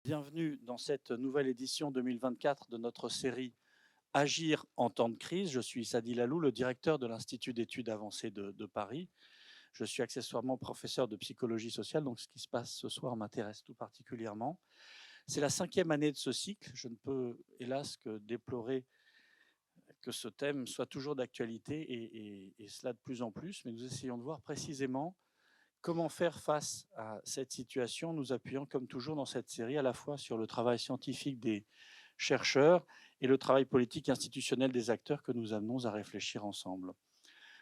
Bienvenue dans cette nouvelle édition 2024 de notre série Agir en temps de crise. Je suis Sadi Lalou, le directeur de l'Institut d'études avancées de Paris. Je suis accessoirement professeur de psychologie sociale, donc ce qui se passe ce soir m'intéresse tout particulièrement. C'est la 5e année de ce cycle. Je ne peux hélas que déplorer que ce thème soit toujours d'actualité et cela de plus en plus, mais nous essayons de voir précisément comment faire face à cette situation, nous appuyant comme toujours dans cette série à la fois sur le travail scientifique des chercheurs et le travail politique institutionnel des acteurs que nous amenons à réfléchir ensemble.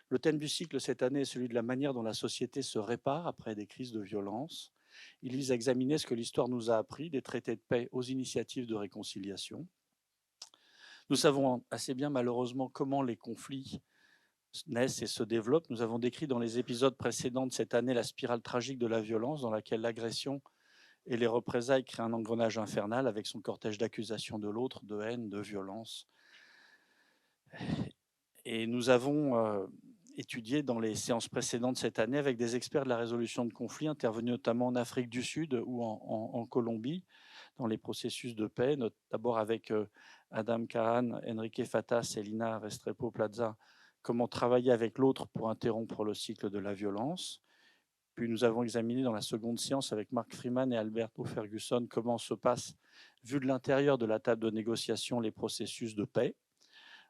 Le thème du cycle cette année est celui de la manière dont la société se répare après des crises de violence. Il vise à examiner ce que l'histoire nous a appris des traités de paix aux initiatives de réconciliation. Nous savons assez bien malheureusement comment les conflits naissent et se développent. Nous avons décrit dans les épisodes précédents de cette année la spirale tragique de la violence dans laquelle l'agression et les représailles créent un engrenage infernal avec son cortège d'accusations de l'autre, de haine, de violence. Et nous avons étudié dans les séances précédentes cette année avec des experts de la résolution de conflits intervenus notamment en Afrique du Sud ou en Colombie dans les processus de paix, d'abord avec Adam Kahan, Enrique Fatas et Lina Restrepo Plaza, comment travailler avec l'autre pour interrompre le cycle de la violence. Puis nous avons examiné dans la seconde séance avec Mark Freeman et Alberto Ferguson comment se passent, vu de l'intérieur de la table de négociation, les processus de paix.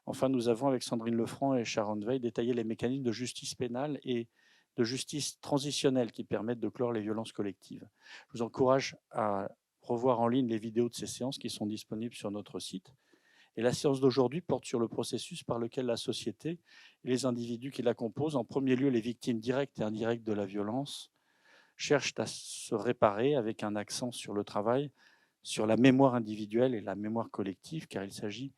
Enfin, nous avons, avec Sandrine Lefranc et Sharon Veil, détaillé les mécanismes de justice pénale et de justice transitionnelle qui permettent de clore les violences collectives. Je vous encourage à revoir en ligne les vidéos de ces séances qui sont disponibles sur notre site. Et la séance d'aujourd'hui porte sur le processus par lequel la société et les individus qui la composent, en premier lieu les victimes directes et indirectes de la violence, cherchent à se réparer avec un accent sur le travail, sur la mémoire individuelle et la mémoire collective, car il s'agit,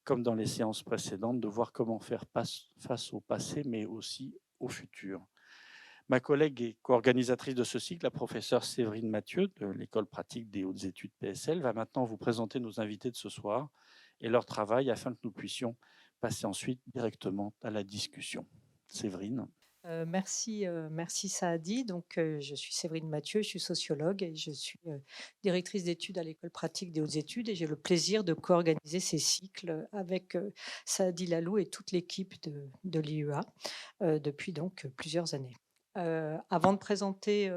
comme dans les séances précédentes, de voir comment faire face au passé, mais aussi au futur. Ma collègue et co-organisatrice de ce cycle, la professeure Séverine Mathieu de l'École pratique des hautes études PSL, va maintenant vous présenter nos invités de ce soir et leur travail afin que nous puissions passer ensuite directement à la discussion. Séverine. Merci Saadi. Donc, je suis Séverine Mathieu, je suis sociologue et je suis directrice d'études à l'École pratique des hautes études et j'ai le plaisir de co-organiser ces cycles avec Saadi Lalou et toute l'équipe de l'IUA depuis donc plusieurs années. Avant de présenter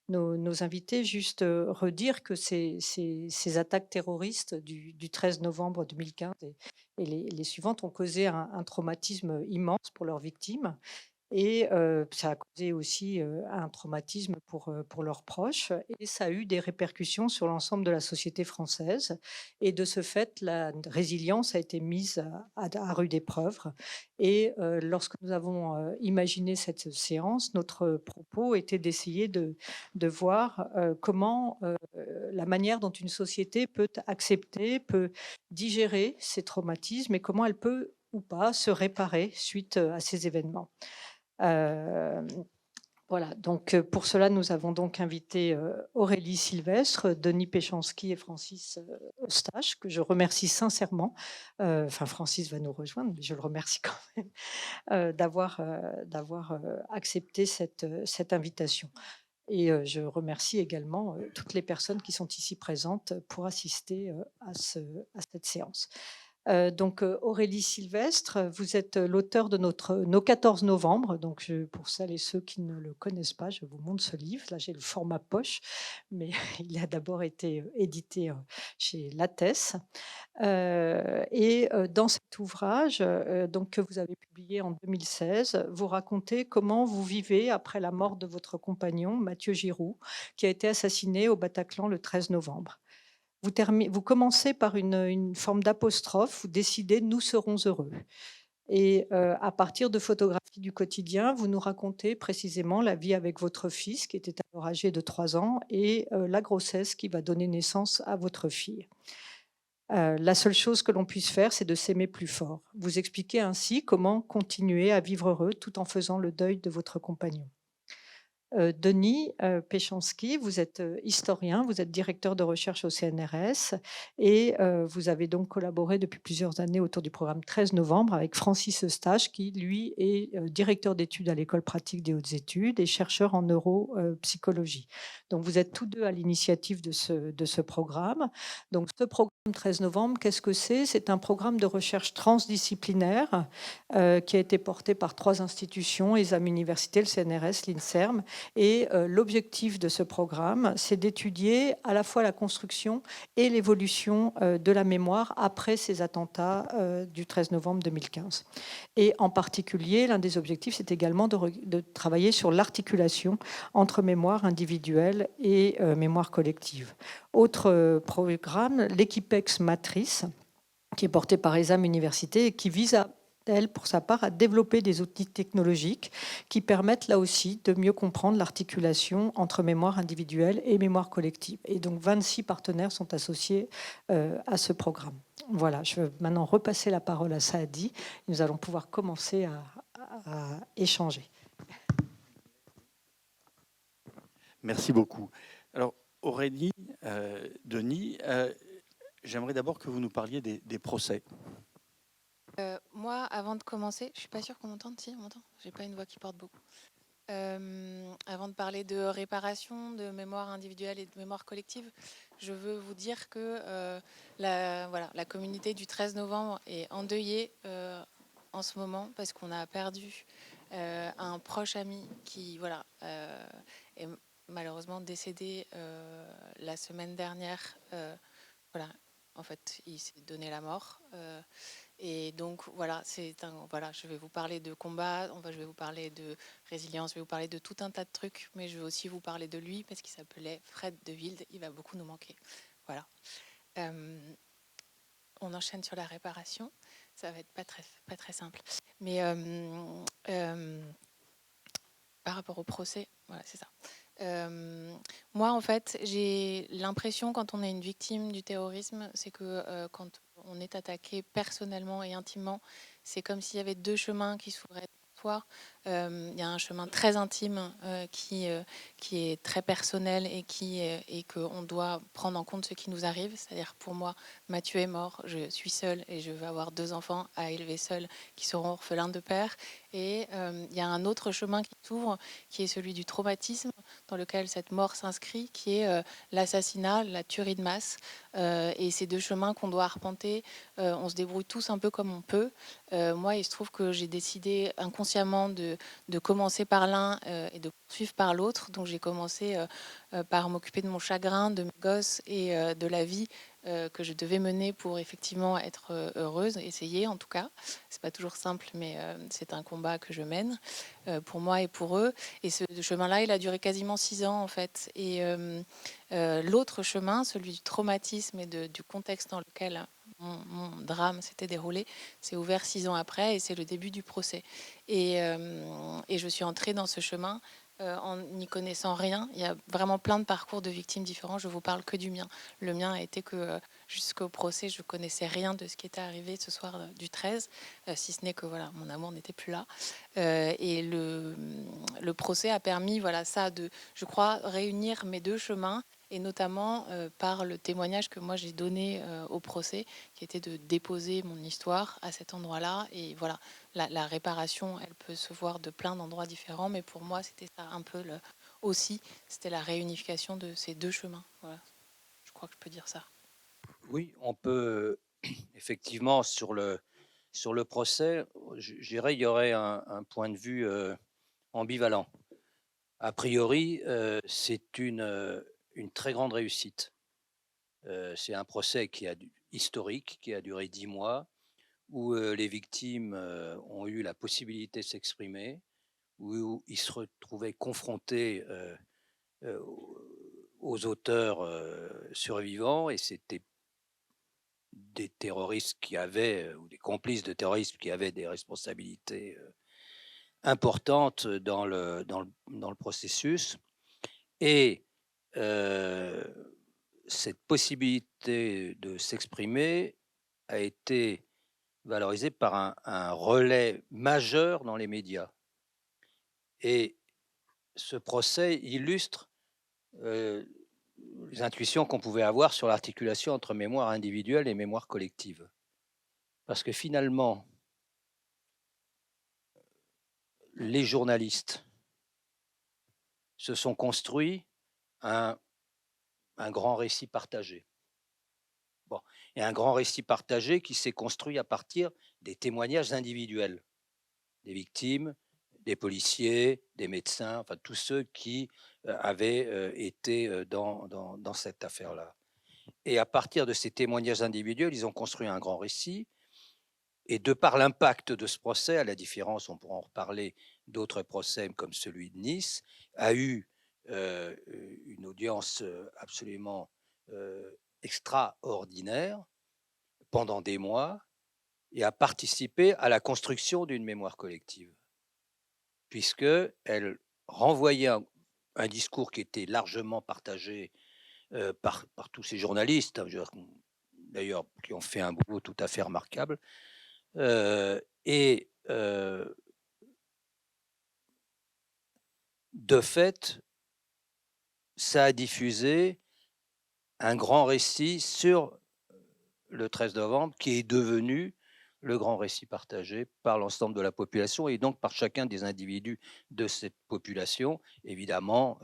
nos invités, juste redire que ces attaques terroristes du 13 novembre 2015 et les suivantes ont causé un traumatisme immense pour leurs victimes. Et ça a causé aussi un traumatisme pour leurs proches et ça a eu des répercussions sur l'ensemble de la société française et de ce fait, la résilience a été mise à rude épreuve et lorsque nous avons imaginé cette séance, notre propos était d'essayer de voir comment la manière dont une société peut accepter, peut digérer ces traumatismes et comment elle peut ou pas se réparer suite à ces événements. Voilà, donc pour cela, nous avons donc invité Aurélie Sylvestre, Denis Péchanski et Francis Eustache, que je remercie sincèrement. Enfin, Francis va nous rejoindre, mais je le remercie quand même d'avoir accepté cette invitation. Et je remercie également toutes les personnes qui sont ici présentes pour assister à cette séance. Donc Aurélie Sylvestre, vous êtes l'auteur de nos 14 novembre. Donc pour celles et ceux qui ne le connaissent pas, je vous montre ce livre. Là, j'ai le format poche, mais il a d'abord été édité chez Lattès. Et dans cet ouvrage, donc, que vous avez publié en 2016, vous racontez comment vous vivez après la mort de votre compagnon, Mathieu Giroux, qui a été assassiné au Bataclan le 13 novembre. Vous commencez par une forme d'apostrophe, vous décidez « nous serons heureux ». Et à partir de photographies du quotidien, vous nous racontez précisément la vie avec votre fils, qui était alors âgé de 3 ans, et la grossesse qui va donner naissance à votre fille. La seule chose que l'on puisse faire, c'est de s'aimer plus fort. Vous expliquez ainsi comment continuer à vivre heureux tout en faisant le deuil de votre compagnon. Denis Péchanski, vous êtes historien, vous êtes directeur de recherche au CNRS et vous avez donc collaboré depuis plusieurs années autour du programme 13 novembre avec Francis Eustache, qui lui est directeur d'études à l'École pratique des hautes études et chercheur en neuropsychologie. Donc vous êtes tous deux à l'initiative de ce programme. Donc ce programme 13 novembre, qu'est-ce que c'est? C'est un programme de recherche transdisciplinaire qui a été porté par 3 institutions, ESAM Université, le CNRS, l'INSERM. Et l'objectif de ce programme, c'est d'étudier à la fois la construction et l'évolution de la mémoire après ces attentats du 13 novembre 2015. Et en particulier, l'un des objectifs, c'est également de travailler sur l'articulation entre mémoire individuelle et mémoire collective. Autre programme, l'Equipex Matrice, qui est porté par ESAM Université et qui vise à elle, pour sa part, à développer des outils technologiques qui permettent là aussi de mieux comprendre l'articulation entre mémoire individuelle et mémoire collective. Et donc 26 partenaires sont associés à ce programme. Voilà, je vais maintenant repasser la parole à Saadi. Nous allons pouvoir commencer à échanger. Merci beaucoup. Alors, Aurélie, Denis, j'aimerais d'abord que vous nous parliez des procès. Moi, avant de commencer, je suis pas sûre qu'on m'entende. Si, on m'entend. J'ai pas une voix qui porte beaucoup. Avant de parler de réparation, de mémoire individuelle et de mémoire collective, je veux vous dire que la communauté du 13 novembre est endeuillée en ce moment parce qu'on a perdu un proche ami qui est malheureusement décédé la semaine dernière. En fait, il s'est donné la mort. Et donc je vais vous parler de combat, je vais vous parler de résilience, je vais vous parler de tout un tas de trucs, mais je vais aussi vous parler de lui parce qu'il s'appelait Fred de Wilde. Il va beaucoup nous manquer. Voilà. On enchaîne sur la réparation. Ça va être pas très simple. Mais par rapport au procès, voilà, c'est ça. Moi, en fait, j'ai l'impression, quand on est une victime du terrorisme, c'est que quand on est attaqué personnellement et intimement, c'est comme s'il y avait 2 chemins qui s'ouvraient devant soi. Il y a un chemin très intime qui est très personnel et qu'on doit prendre en compte ce qui nous arrive. C'est-à-dire, pour moi, Mathieu est mort, je suis seule et je vais avoir 2 enfants à élever seuls qui seront orphelins de père. Et il y a un autre chemin qui s'ouvre, qui est celui du traumatisme, dans lequel cette mort s'inscrit, qui est l'assassinat, la tuerie de masse. Et ces 2 chemins qu'on doit arpenter, on se débrouille tous un peu comme on peut. Moi, il se trouve que j'ai décidé inconsciemment de commencer par l'un et de poursuivre par l'autre. Donc j'ai commencé par m'occuper de mon chagrin, de mes gosses et de la vie que je devais mener pour effectivement être heureuse, essayer en tout cas. C'est pas toujours simple, mais c'est un combat que je mène pour moi et pour eux. Et ce chemin-là, il a duré quasiment 6 ans en fait. Et l'autre chemin, celui du traumatisme et du contexte dans lequel mon drame s'était déroulé, s'est ouvert 6 ans après et c'est le début du procès. Et je suis entrée dans ce chemin en n'y connaissant rien. Il y a vraiment plein de parcours de victimes différents. Je vous parle que du mien. Le mien a été que jusqu'au procès, je connaissais rien de ce qui était arrivé ce soir du 13, si ce n'est que voilà, mon amour n'était plus là. Et le procès a permis, voilà, ça de, je crois, réunir mes 2 chemins et notamment par le témoignage que moi j'ai donné au procès, qui était de déposer mon histoire à cet endroit-là. Et voilà, la réparation, elle peut se voir de plein d'endroits différents, mais pour moi, c'était ça un peu aussi, c'était la réunification de ces 2 chemins. Voilà, je crois que je peux dire ça. Oui, on peut effectivement sur le procès, je dirais, il y aurait un point de vue ambivalent. A priori, c'est une très grande réussite. C'est un procès historique qui a duré 10 mois, où les victimes ont eu la possibilité de s'exprimer, où ils se retrouvaient confrontés aux auteurs survivants, et c'était des terroristes qui avaient, ou des complices de terroristes qui avaient des responsabilités importantes dans le processus. Et cette possibilité de s'exprimer a été valorisée par un relais majeur dans les médias. Et ce procès illustre les intuitions qu'on pouvait avoir sur l'articulation entre mémoire individuelle et mémoire collective. Parce que finalement, les journalistes se sont construits un grand récit partagé. Bon. Et un grand récit partagé qui s'est construit à partir des témoignages individuels, des victimes, des policiers, des médecins, enfin tous ceux qui avaient été dans cette affaire-là. Et à partir de ces témoignages individuels, ils ont construit un grand récit. Et de par l'impact de ce procès, à la différence, on pourra en reparler, d'autres procès comme celui de Nice, a eu une audience absolument extraordinaire pendant des mois et a participé à la construction d'une mémoire collective, puisqu'elle renvoyait un discours qui était largement partagé par tous ces journalistes, d'ailleurs, qui ont fait un boulot tout à fait remarquable, et de fait, ça a diffusé un grand récit sur le 13 novembre qui est devenu le grand récit partagé par l'ensemble de la population et donc par chacun des individus de cette population, évidemment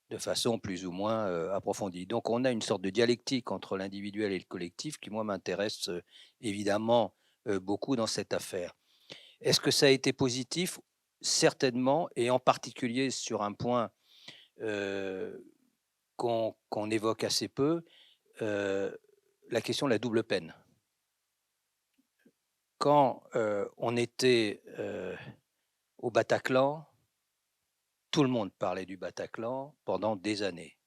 de façon plus ou moins approfondie. Donc on a une sorte de dialectique entre l'individuel et le collectif qui, moi, m'intéresse évidemment beaucoup dans cette affaire. Est-ce que ça a été positif? Certainement, et en particulier sur un point qu'on évoque assez peu, la question de la double peine. Quand on était au Bataclan, tout le monde parlait du Bataclan pendant des années.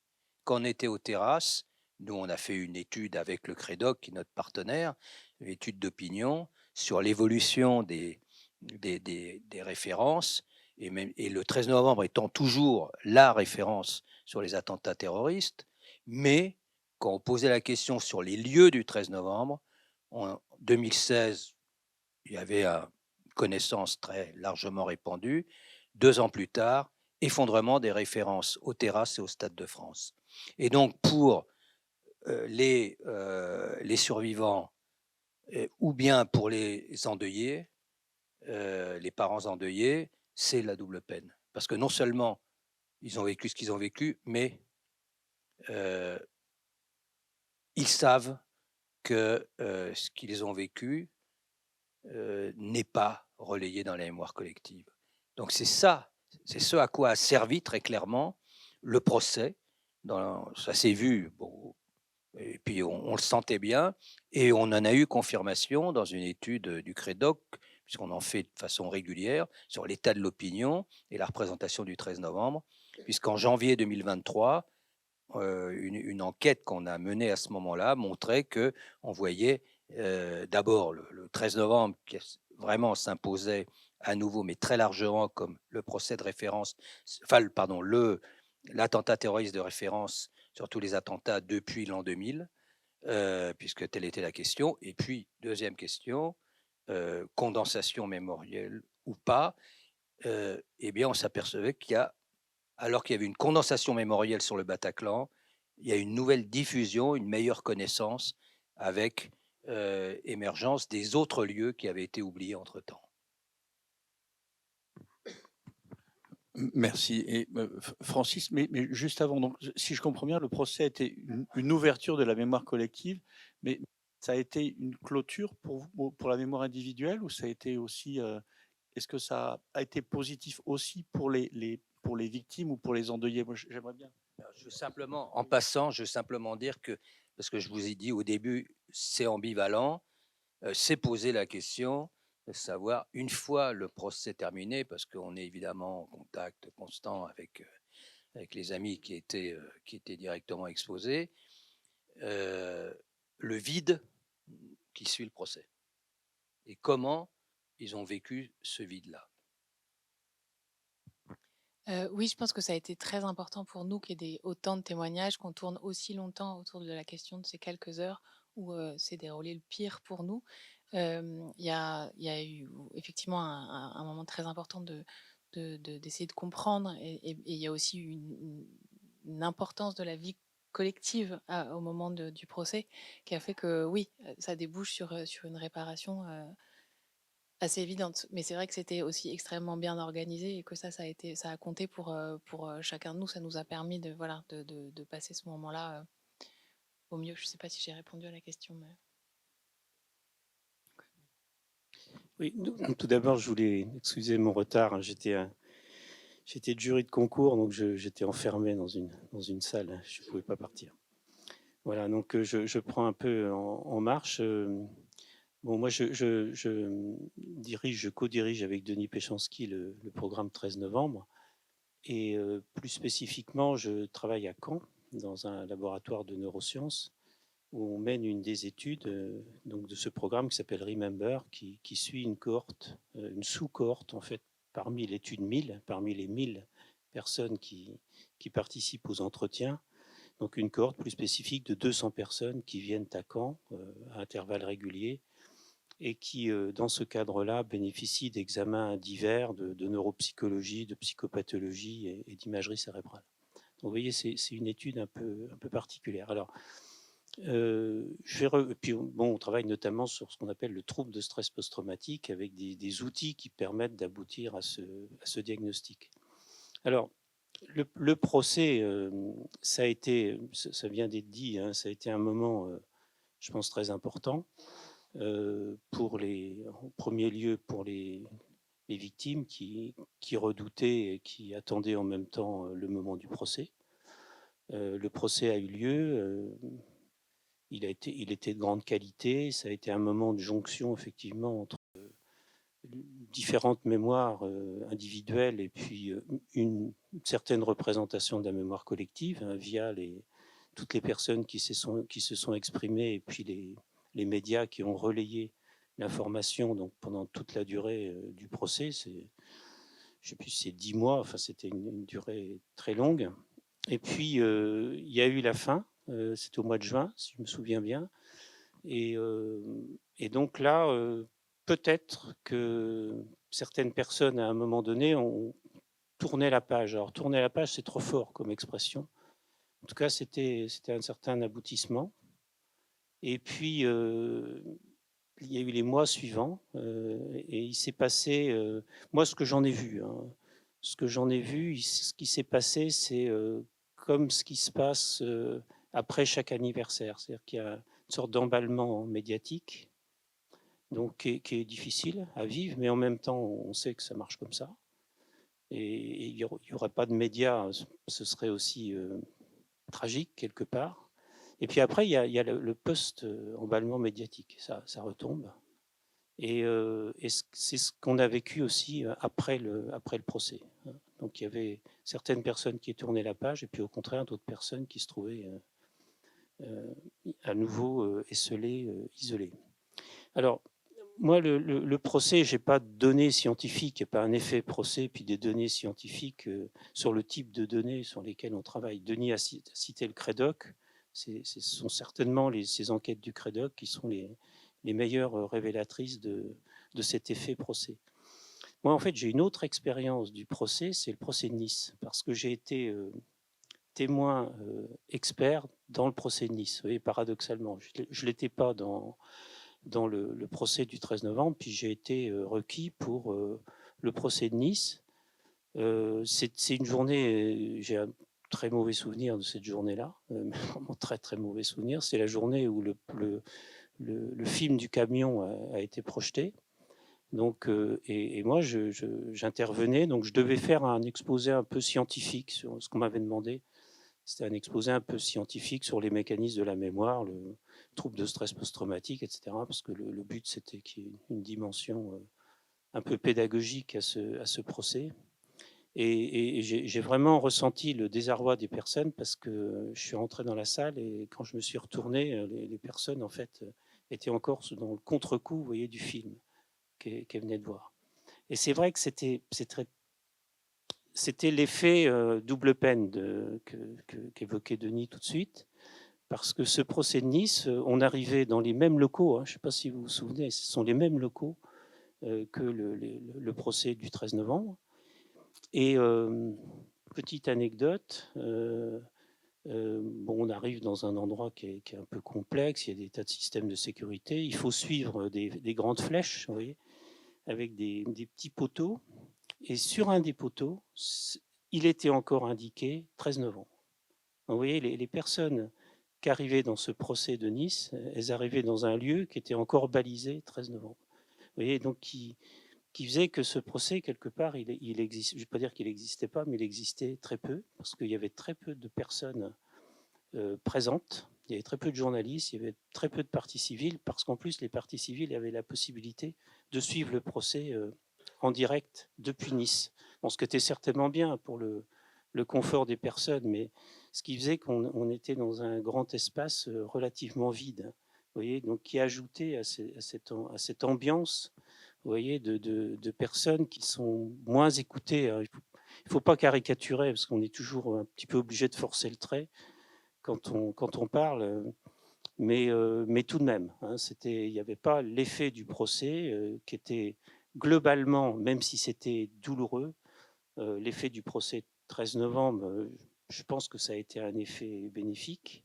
Quand on était aux terrasses, nous, on a fait une étude avec le Crédoc, qui est notre partenaire, une étude d'opinion sur l'évolution des références, et le 13 novembre étant toujours la référence sur les attentats terroristes, mais quand on posait la question sur les lieux du 13 novembre, en 2016, il y avait une connaissance très largement répandue. 2 ans plus tard, effondrement des références aux terrasses et au Stade de France. Et donc, pour les survivants, ou bien pour les endeuillés, les parents endeuillés, c'est la double peine. Parce que non seulement ils ont vécu ce qu'ils ont vécu, mais ils savent que ce qu'ils ont vécu n'est pas relayé dans la mémoire collective. Donc c'est ça, c'est ce à quoi a servi très clairement le procès. Ça s'est vu, bon, et puis on le sentait bien, et on en a eu confirmation dans une étude du Crédoc, puisqu'on en fait de façon régulière, sur l'état de l'opinion et la représentation du 13 novembre, puisqu'en janvier 2023, une enquête qu'on a menée à ce moment-là montrait qu'on voyait d'abord le 13 novembre qui vraiment s'imposait à nouveau, mais très largement, comme le procès de référence, enfin, pardon, l'attentat terroriste de référence sur tous les attentats depuis l'an 2000, puisque telle était la question. Et puis, deuxième question, condensation mémorielle ou pas, eh bien, on s'apercevait alors qu'il y avait une condensation mémorielle sur le Bataclan, il y a une nouvelle diffusion, une meilleure connaissance avec émergence des autres lieux qui avaient été oubliés entre-temps. Merci. Et Francis, mais juste avant, donc, si je comprends bien, le procès a été une ouverture de la mémoire collective, mais ça a été une clôture pour vous, pour la mémoire individuelle, ou ça a été aussi, est-ce que ça a été positif aussi pour les victimes ou pour les endeuillés? Moi, j'aimerais bien. En passant, je veux simplement dire que, parce que je vous ai dit au début, c'est ambivalent, c'est poser la question de savoir, une fois le procès terminé, parce qu'on est évidemment en contact constant avec les amis qui étaient directement exposés, le vide qui suit le procès. Et comment ils ont vécu ce vide-là. Oui, je pense que ça a été très important pour nous qu'il y ait autant de témoignages, qu'on tourne aussi longtemps autour de la question de ces quelques heures où s'est déroulé le pire pour nous. Il y a eu effectivement un moment très important de d'essayer de comprendre. Et il y a aussi une importance de la vie collective au moment du procès qui a fait que oui, ça débouche sur une réparation assez évidente. Mais c'est vrai que c'était aussi extrêmement bien organisé et que ça a compté pour chacun de nous. Ça nous a permis de passer ce moment-là au mieux. Je ne sais pas si j'ai répondu à la question. Mais... Oui, tout d'abord, je voulais excuser mon retard. J'étais jury de concours, donc j'étais enfermé dans une salle. Je ne pouvais pas partir. Voilà, donc je prends un peu en marche. Bon, moi, je co-dirige avec Denis Péchanski le programme 13 novembre. Et plus spécifiquement, je travaille à Caen, dans un laboratoire de neurosciences, où on mène une des études donc de ce programme qui s'appelle Remember, qui suit une cohorte, une sous-cohorte en fait, parmi l'étude 1000, parmi les 1000 personnes qui participent aux entretiens. Donc une cohorte plus spécifique de 200 personnes qui viennent à Caen à intervalles réguliers et qui, dans ce cadre-là, bénéficient d'examens divers de neuropsychologie, de psychopathologie et d'imagerie cérébrale. Donc vous voyez, c'est une étude un peu particulière. Alors, puis bon, on travaille notamment sur ce qu'on appelle le trouble de stress post-traumatique avec des outils qui permettent d'aboutir à ce diagnostic. Alors, le procès, ça vient d'être dit, hein, ça a été un moment, je pense, très important en premier lieu pour les victimes qui redoutaient et qui attendaient en même temps le moment du procès. Le procès a eu lieu. Il était de grande qualité. Ça a été un moment de jonction, effectivement, entre différentes mémoires individuelles et puis une certaine représentation de la mémoire collective hein, via toutes les personnes qui se sont exprimées et puis les médias qui ont relayé l'information donc pendant toute la durée du procès. Je ne sais plus si c'est 10 mois, enfin c'était une durée très longue. Et puis il y a eu la fin, c'était au mois de juin, si je me souviens bien. Et donc là, peut-être que certaines personnes, à un moment donné, ont tourné la page. Alors, tourner la page, c'est trop fort comme expression. En tout cas, c'était un certain aboutissement. Et puis, il y a eu les mois suivants, et il s'est passé, moi, ce que j'en ai vu, hein, ce qui s'est passé, c'est comme ce qui se passe après chaque anniversaire. C'est-à-dire qu'il y a une sorte d'emballement médiatique, donc qui est difficile à vivre, mais en même temps, on sait que ça marche comme ça. Et il n'y aurait pas de médias, ce serait aussi tragique quelque part. Et puis après, il y a le post-emballement médiatique, ça retombe. Et c'est ce qu'on a vécu aussi après le procès. Donc il y avait certaines personnes qui tournaient la page, et puis au contraire, d'autres personnes qui se trouvaient à nouveau esselées, isolées. Alors, moi, le procès, je n'ai pas de données scientifiques, il n'y a pas un effet procès, puis des données scientifiques sur le type de données sur lesquelles on travaille. Denis a cité le CREDOC. Ce sont certainement ces enquêtes du CREDOC qui sont les meilleures révélatrices de cet effet procès. Moi, en fait, j'ai une autre expérience du procès, c'est le procès de Nice, parce que j'ai été témoin expert dans le procès de Nice. Vous voyez, paradoxalement, je ne l'étais pas dans le procès du 13 novembre, puis j'ai été requis pour le procès de Nice. C'est une journée, j'ai un très mauvais souvenir de cette journée-là, vraiment très très mauvais souvenir. C'est la journée où le film du camion a été projeté. Donc, et moi, j'intervenais, donc je devais faire un exposé un peu scientifique sur ce qu'on m'avait demandé. C'était un exposé un peu scientifique sur les mécanismes de la mémoire, le trouble de stress post-traumatique, etc. Parce que le but, c'était qu'il y ait une dimension un peu pédagogique à ce procès. Et j'ai vraiment ressenti le désarroi des personnes parce que je suis rentré dans la salle et quand je me suis retourné, les personnes, en fait, étaient encore dans le contre-coup, vous voyez, du film qu'elles venaient de voir. Et c'est vrai que c'était l'effet double peine qu'évoquait Denis tout de suite, parce que ce procès de Nice, on arrivait dans les mêmes locaux, hein, je ne sais pas si vous vous souvenez, ce sont les mêmes locaux que le procès du 13 novembre. Et petite anecdote, bon, on arrive dans un endroit qui est un peu complexe, il y a des tas de systèmes de sécurité, il faut suivre des grandes flèches, vous voyez, avec des petits poteaux, et sur un des poteaux, il était encore indiqué 13 novembre. Donc, vous voyez, les personnes qui arrivaient dans ce procès de Nice, elles arrivaient dans un lieu qui était encore balisé 13 novembre. Vous voyez, donc qui faisait que ce procès, quelque part, il existe, je ne vais pas dire qu'il n'existait pas, mais il existait très peu, parce qu'il y avait très peu de personnes présentes, il y avait très peu de journalistes, il y avait très peu de parties civiles, parce qu'en plus, les parties civiles avaient la possibilité de suivre le procès en direct depuis Nice. Bon, ce qui était certainement bien pour le confort des personnes, mais ce qui faisait qu'on était dans un grand espace relativement vide, vous voyez, donc qui ajoutait à cette ambiance, vous voyez, de personnes qui sont moins écoutées. Alors, il ne faut pas caricaturer, parce qu'on est toujours un petit peu obligé de forcer le trait quand on parle, mais tout de même, hein, il n'y avait pas l'effet du procès qui était globalement, même si c'était douloureux, l'effet du procès 13 novembre, je pense que ça a été un effet bénéfique.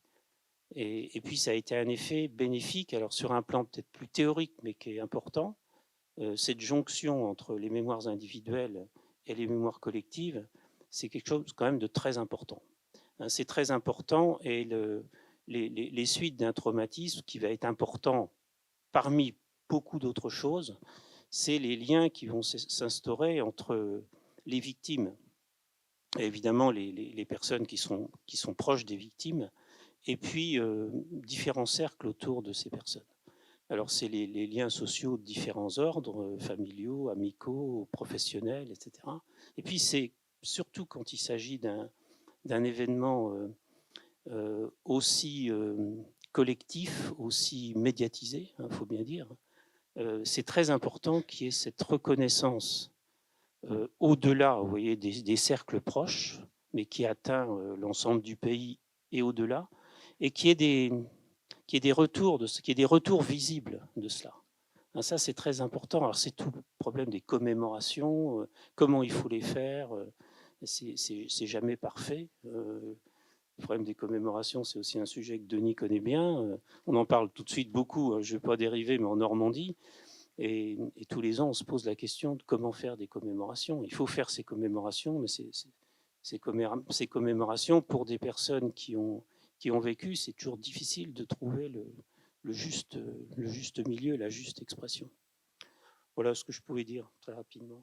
Et puis ça a été un effet bénéfique, alors sur un plan peut-être plus théorique, mais qui est important, cette jonction entre les mémoires individuelles et les mémoires collectives, c'est quelque chose quand même de très important. Hein, c'est très important et les suites d'un traumatisme qui va être important parmi beaucoup d'autres choses, c'est les liens qui vont s'instaurer entre les victimes, et évidemment les personnes qui sont proches des victimes, et puis différents cercles autour de ces personnes. Alors, c'est les liens sociaux de différents ordres, familiaux, amicaux, professionnels, etc. Et puis, c'est surtout quand il s'agit d'un événement aussi collectif, aussi médiatisé, il faut bien dire, c'est très important qu'il y ait cette reconnaissance au-delà, vous voyez, des cercles proches, mais qui atteint l'ensemble du pays et au-delà, et qu'il y ait des retours qu'il y ait des retours visibles de cela. Ça, c'est très important. Alors, c'est tout le problème des commémorations, comment il faut les faire. C'est jamais parfait. Le problème des commémorations, c'est aussi un sujet que Denis connaît bien. On en parle tout de suite beaucoup, je ne vais pas dériver, mais en Normandie. Et tous les ans, on se pose la question de comment faire des commémorations. Il faut faire ces commémorations, mais ces commémorations pour des personnes qui ont vécu, c'est toujours difficile de trouver le juste milieu, la juste expression. Voilà ce que je pouvais dire très rapidement.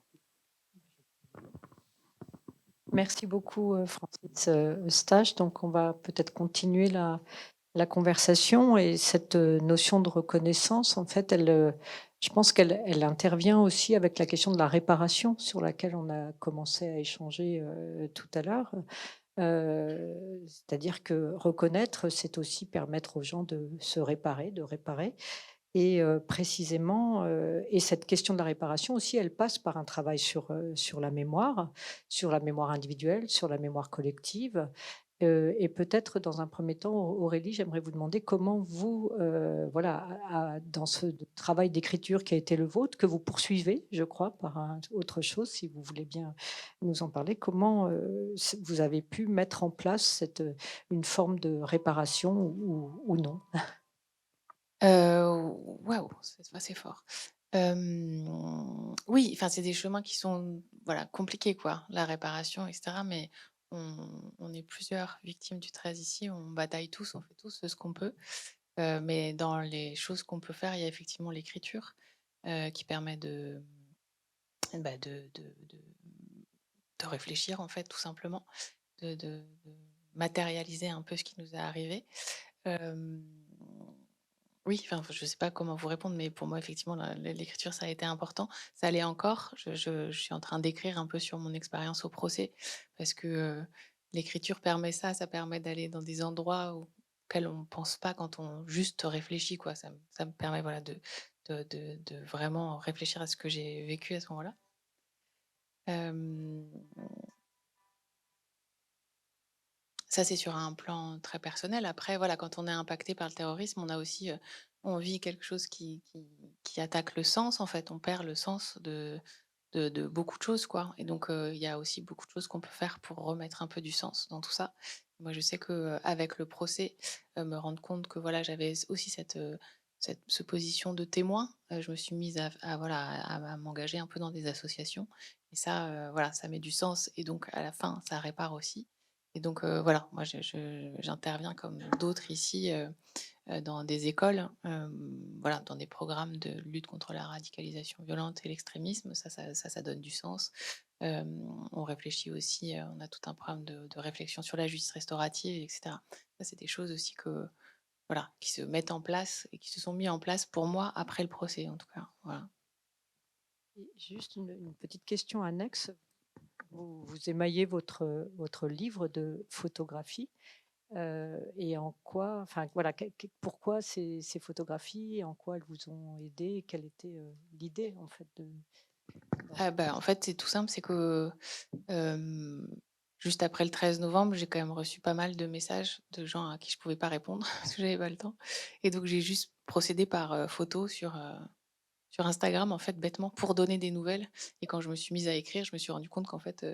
Merci beaucoup, Francis Eustache. Donc, on va peut-être continuer la conversation et cette notion de reconnaissance, en fait, je pense qu'elle intervient aussi avec la question de la réparation sur laquelle on a commencé à échanger tout à l'heure. C'est-à-dire que reconnaître, c'est aussi permettre aux gens de se réparer, de réparer. Et précisément, et cette question de la réparation aussi, elle passe par un travail sur la mémoire individuelle, sur la mémoire collective. Et peut-être dans un premier temps, Aurélie, j'aimerais vous demander comment vous, voilà, dans ce travail d'écriture qui a été le vôtre, que vous poursuivez, je crois, par autre chose, si vous voulez bien nous en parler, comment vous avez pu mettre en place une forme de réparation ou non? Waouh, c'est fort. Oui, enfin, c'est des chemins qui sont, voilà, compliqués, quoi, la réparation, et cetera, mais on est plusieurs victimes du 13 ici, on bataille tous, on fait tous ce qu'on peut. Mais dans les choses qu'on peut faire, il y a effectivement l'écriture, qui permet bah, de réfléchir, en fait, tout simplement, de matérialiser un peu ce qui nous est arrivé. Hem Oui, enfin, je ne sais pas comment vous répondre, mais pour moi, effectivement, l'écriture, ça a été important. Ça l'est encore. Je suis en train d'écrire un peu sur mon expérience au procès, parce que l'écriture permet ça, ça permet d'aller dans des endroits auxquels on ne pense pas quand on juste réfléchit, quoi. Ça me permet, voilà, de vraiment réfléchir à ce que j'ai vécu à ce moment-là. Euh, Ça, c'est sur un plan très personnel. Après, voilà, quand on est impacté par le terrorisme, on a aussi, on vit quelque chose qui attaque le sens, en fait. On perd le sens de beaucoup de choses, quoi. Et donc, il y a aussi beaucoup de choses qu'on peut faire pour remettre un peu du sens dans tout ça. Moi, je sais qu'avec le procès, me rendre compte que voilà, j'avais aussi cette position de témoin, je me suis mise voilà, à m'engager un peu dans des associations et ça, voilà, ça met du sens et donc à la fin, ça répare aussi et donc voilà, moi j'interviens comme d'autres ici, dans des écoles, voilà, dans des programmes de lutte contre la radicalisation violente et l'extrémisme. Ça donne du sens. On réfléchit aussi, on a tout un programme de réflexion sur la justice restaurative, et cetera. Ça, c'est des choses aussi que, voilà, qui se mettent en place et qui se sont mis en place pour moi après le procès, en tout cas. Voilà. Et juste une petite question annexe. Vous émaillez votre livre de photographie. Et en quoi, enfin voilà, pourquoi ces photographies, et en quoi elles vous ont aidé, et quelle était l'idée en fait de. Ah bah, en fait, c'est tout simple, c'est que juste après le 13 novembre, j'ai quand même reçu pas mal de messages de gens à qui je pouvais pas répondre parce que j'avais pas le temps. Et donc j'ai juste procédé par photo sur Instagram, en fait, bêtement, pour donner des nouvelles. Et quand je me suis mise à écrire, je me suis rendu compte qu'en fait,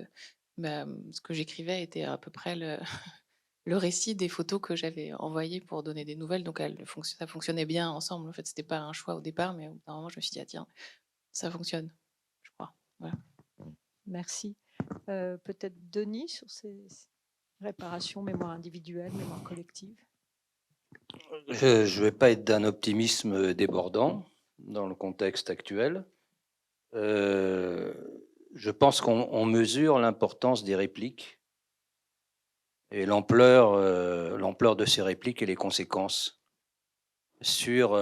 ce que j'écrivais était à peu près le récit des photos que j'avais envoyées pour donner des nouvelles. Donc ça fonctionnait bien ensemble. En fait, c'était pas un choix au départ, mais au bout d'un moment, je me suis dit, ah, tiens, ça fonctionne, je crois. Voilà. Merci. Peut-être Denis sur ces réparations, mémoire individuelle, mémoire collective. Je ne vais pas être d'un optimisme débordant dans le contexte actuel. Je pense qu'on mesure l'importance des répliques et l'ampleur de ces répliques et les conséquences sur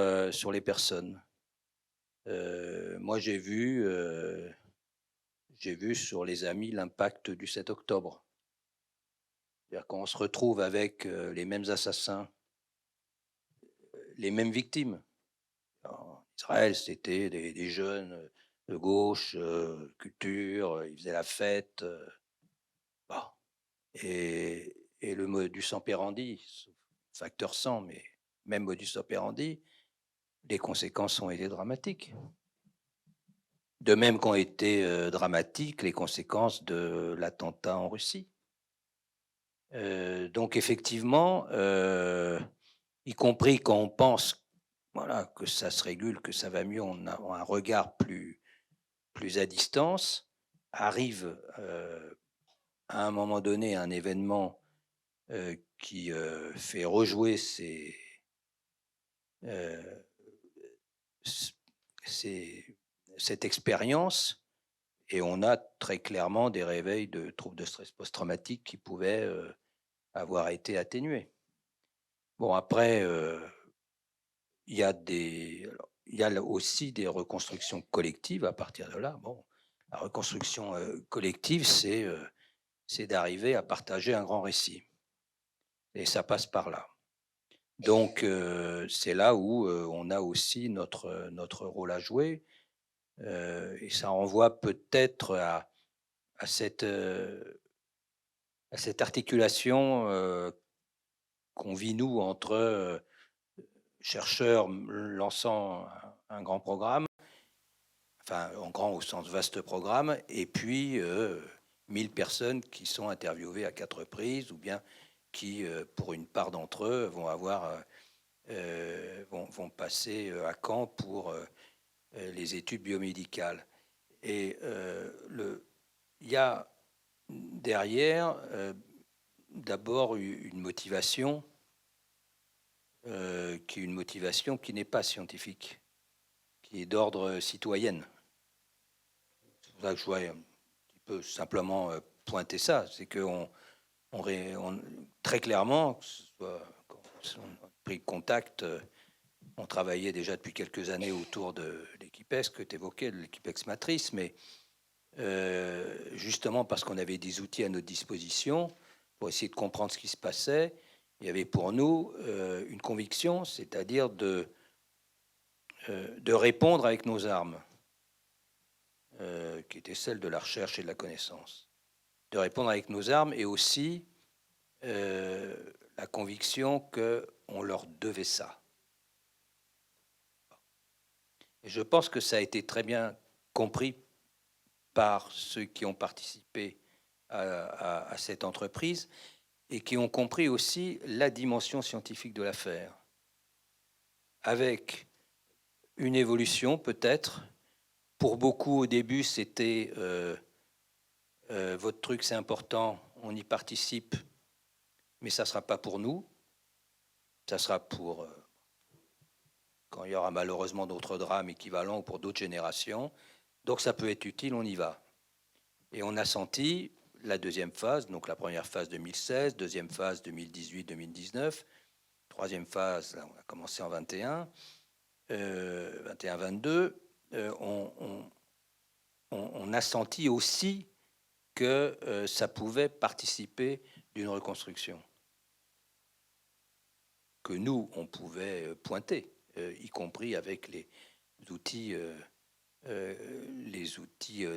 les personnes. Moi, j'ai vu sur les amis l'impact du 7 octobre. C'est-à-dire qu'on se retrouve avec les mêmes assassins, les mêmes victimes. En Israël, c'était des jeunes de gauche, culture, ils faisaient la fête. Bon. Et le modus operandi, facteur 100, mais même modus operandi, les conséquences ont été dramatiques. De même qu'ont été dramatiques les conséquences de l'attentat en Russie. Donc effectivement, y compris quand on pense voilà, que ça se régule, que ça va mieux, on a un regard plus à distance, arrive à un moment donné un événement qui fait rejouer cette expérience, et on a très clairement des réveils de troubles de stress post-traumatique qui pouvaient avoir été atténués. Bon, après, il y a aussi des reconstructions collectives à partir de là. Bon, la reconstruction collective, c'est d'arriver à partager un grand récit. Et ça passe par là. Donc, c'est là où on a aussi notre rôle à jouer. Et ça renvoie peut-être à cette articulation qu'on vit, nous, entre chercheurs lançant un grand programme, enfin, en grand au sens vaste programme, et puis 1000 personnes qui sont interviewées à 4 reprises, ou bien qui, pour une part d'entre eux, vont passer à Caen pour les études biomédicales. Et il y a derrière d'abord une motivation qui est une motivation qui n'est pas scientifique, qui est d'ordre citoyenne. C'est pour ça que je voudrais un petit peu simplement pointer ça, c'est qu'on très clairement, que ce soit quand on a pris contact, on travaillait déjà depuis quelques années autour de l'Equipex que tu évoquais, de l'Equipex Matrice, mais justement parce qu'on avait des outils à notre disposition pour essayer de comprendre ce qui se passait, il y avait pour nous une conviction, c'est-à-dire de répondre avec nos armes, qui était celle de la recherche et de la connaissance. De répondre avec nos armes et aussi la conviction qu'on leur devait ça. Et je pense que ça a été très bien compris par ceux qui ont participé à cette entreprise et qui ont compris aussi la dimension scientifique de l'affaire, avec une évolution peut-être. Pour beaucoup, au début, c'était votre truc, c'est important, on y participe, mais ça ne sera pas pour nous, ça sera pour quand il y aura malheureusement d'autres drames équivalents ou pour d'autres générations. Donc ça peut être utile, on y va. Et on a senti la deuxième phase, donc la première phase 2016, deuxième phase 2018-2019, troisième phase, là, on a commencé en 21, 21-22, on a senti aussi que ça pouvait participer d'une reconstruction, que nous, on pouvait pointer, y compris avec les outils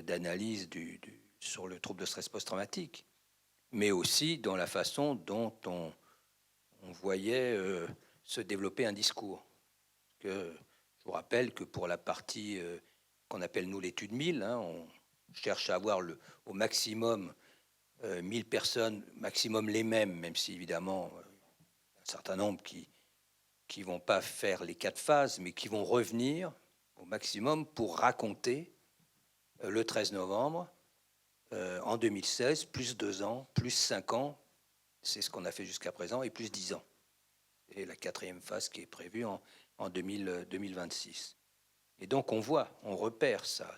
d'analyse sur le trouble de stress post-traumatique, mais aussi dans la façon dont on voyait se développer un discours. Je vous rappelle que pour la partie qu'on appelle nous l'étude 1000, on cherche à avoir au maximum 1000 personnes, maximum les mêmes, même si évidemment un certain nombre qui vont pas faire les 4 phases, mais qui vont revenir au maximum pour raconter le 13 novembre en 2016, plus 2 ans, plus 5 ans, c'est ce qu'on a fait jusqu'à présent, et plus 10 ans. Et la 4e phase qui est prévue en 2026. Et donc on voit, on repère ça,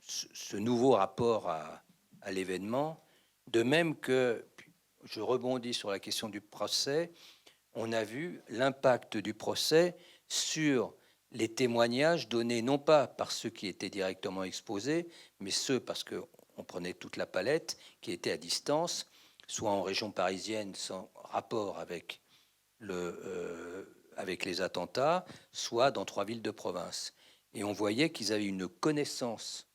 ce nouveau rapport à l'événement, de même que, je rebondis sur la question du procès, on a vu l'impact du procès sur les témoignages donnés non pas par ceux qui étaient directement exposés, mais ceux, parce qu'on prenait toute la palette, qui étaient à distance, soit en région parisienne sans rapport avec les attentats, soit dans 3 villes de province. Et on voyait qu'ils avaient une connaissance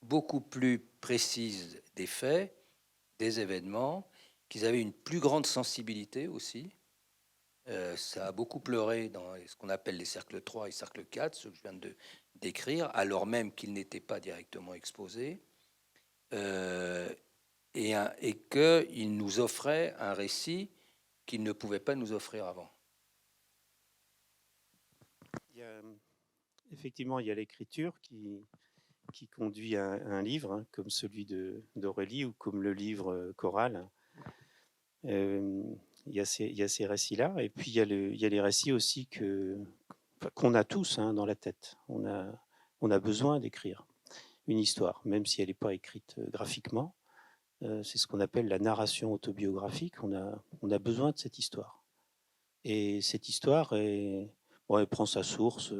beaucoup plus précise des faits, des événements, qu'ils avaient une plus grande sensibilité aussi. Ça a beaucoup pleuré dans ce qu'on appelle les cercles 3 et cercles 4, ceux que je viens de décrire, alors même qu'ils n'étaient pas directement exposés, et qu'ils nous offraient un récit qu'ils ne pouvaient pas nous offrir avant. Effectivement, il y a l'écriture qui conduit à un livre, comme celui d'Aurélie ou comme le livre choral. Il y a ces récits-là, et puis il y a les récits aussi qu'on a tous dans la tête. On a besoin d'écrire une histoire, même si elle n'est pas écrite graphiquement. C'est ce qu'on appelle la narration autobiographique. On a besoin de cette histoire. Et cette histoire, elle prend sa source.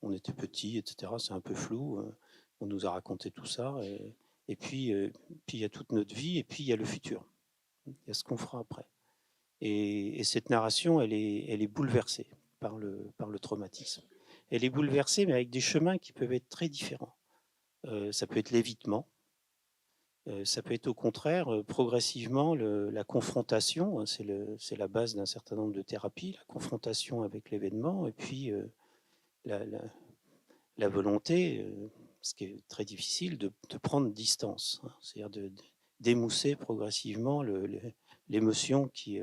On était petits, etc. C'est un peu flou. On nous a raconté tout ça. Et puis il y a toute notre vie, et puis il y a le futur. Il y a ce qu'on fera après. Et cette narration, elle est bouleversée par le traumatisme. Elle est bouleversée, mais avec des chemins qui peuvent être très différents. Ça peut être l'évitement. Ça peut être au contraire, progressivement, la confrontation. C'est la base d'un certain nombre de thérapies, la confrontation avec l'événement, et puis la volonté, ce qui est très difficile, de prendre distance. C'est-à-dire d'émousser progressivement l'émotion qui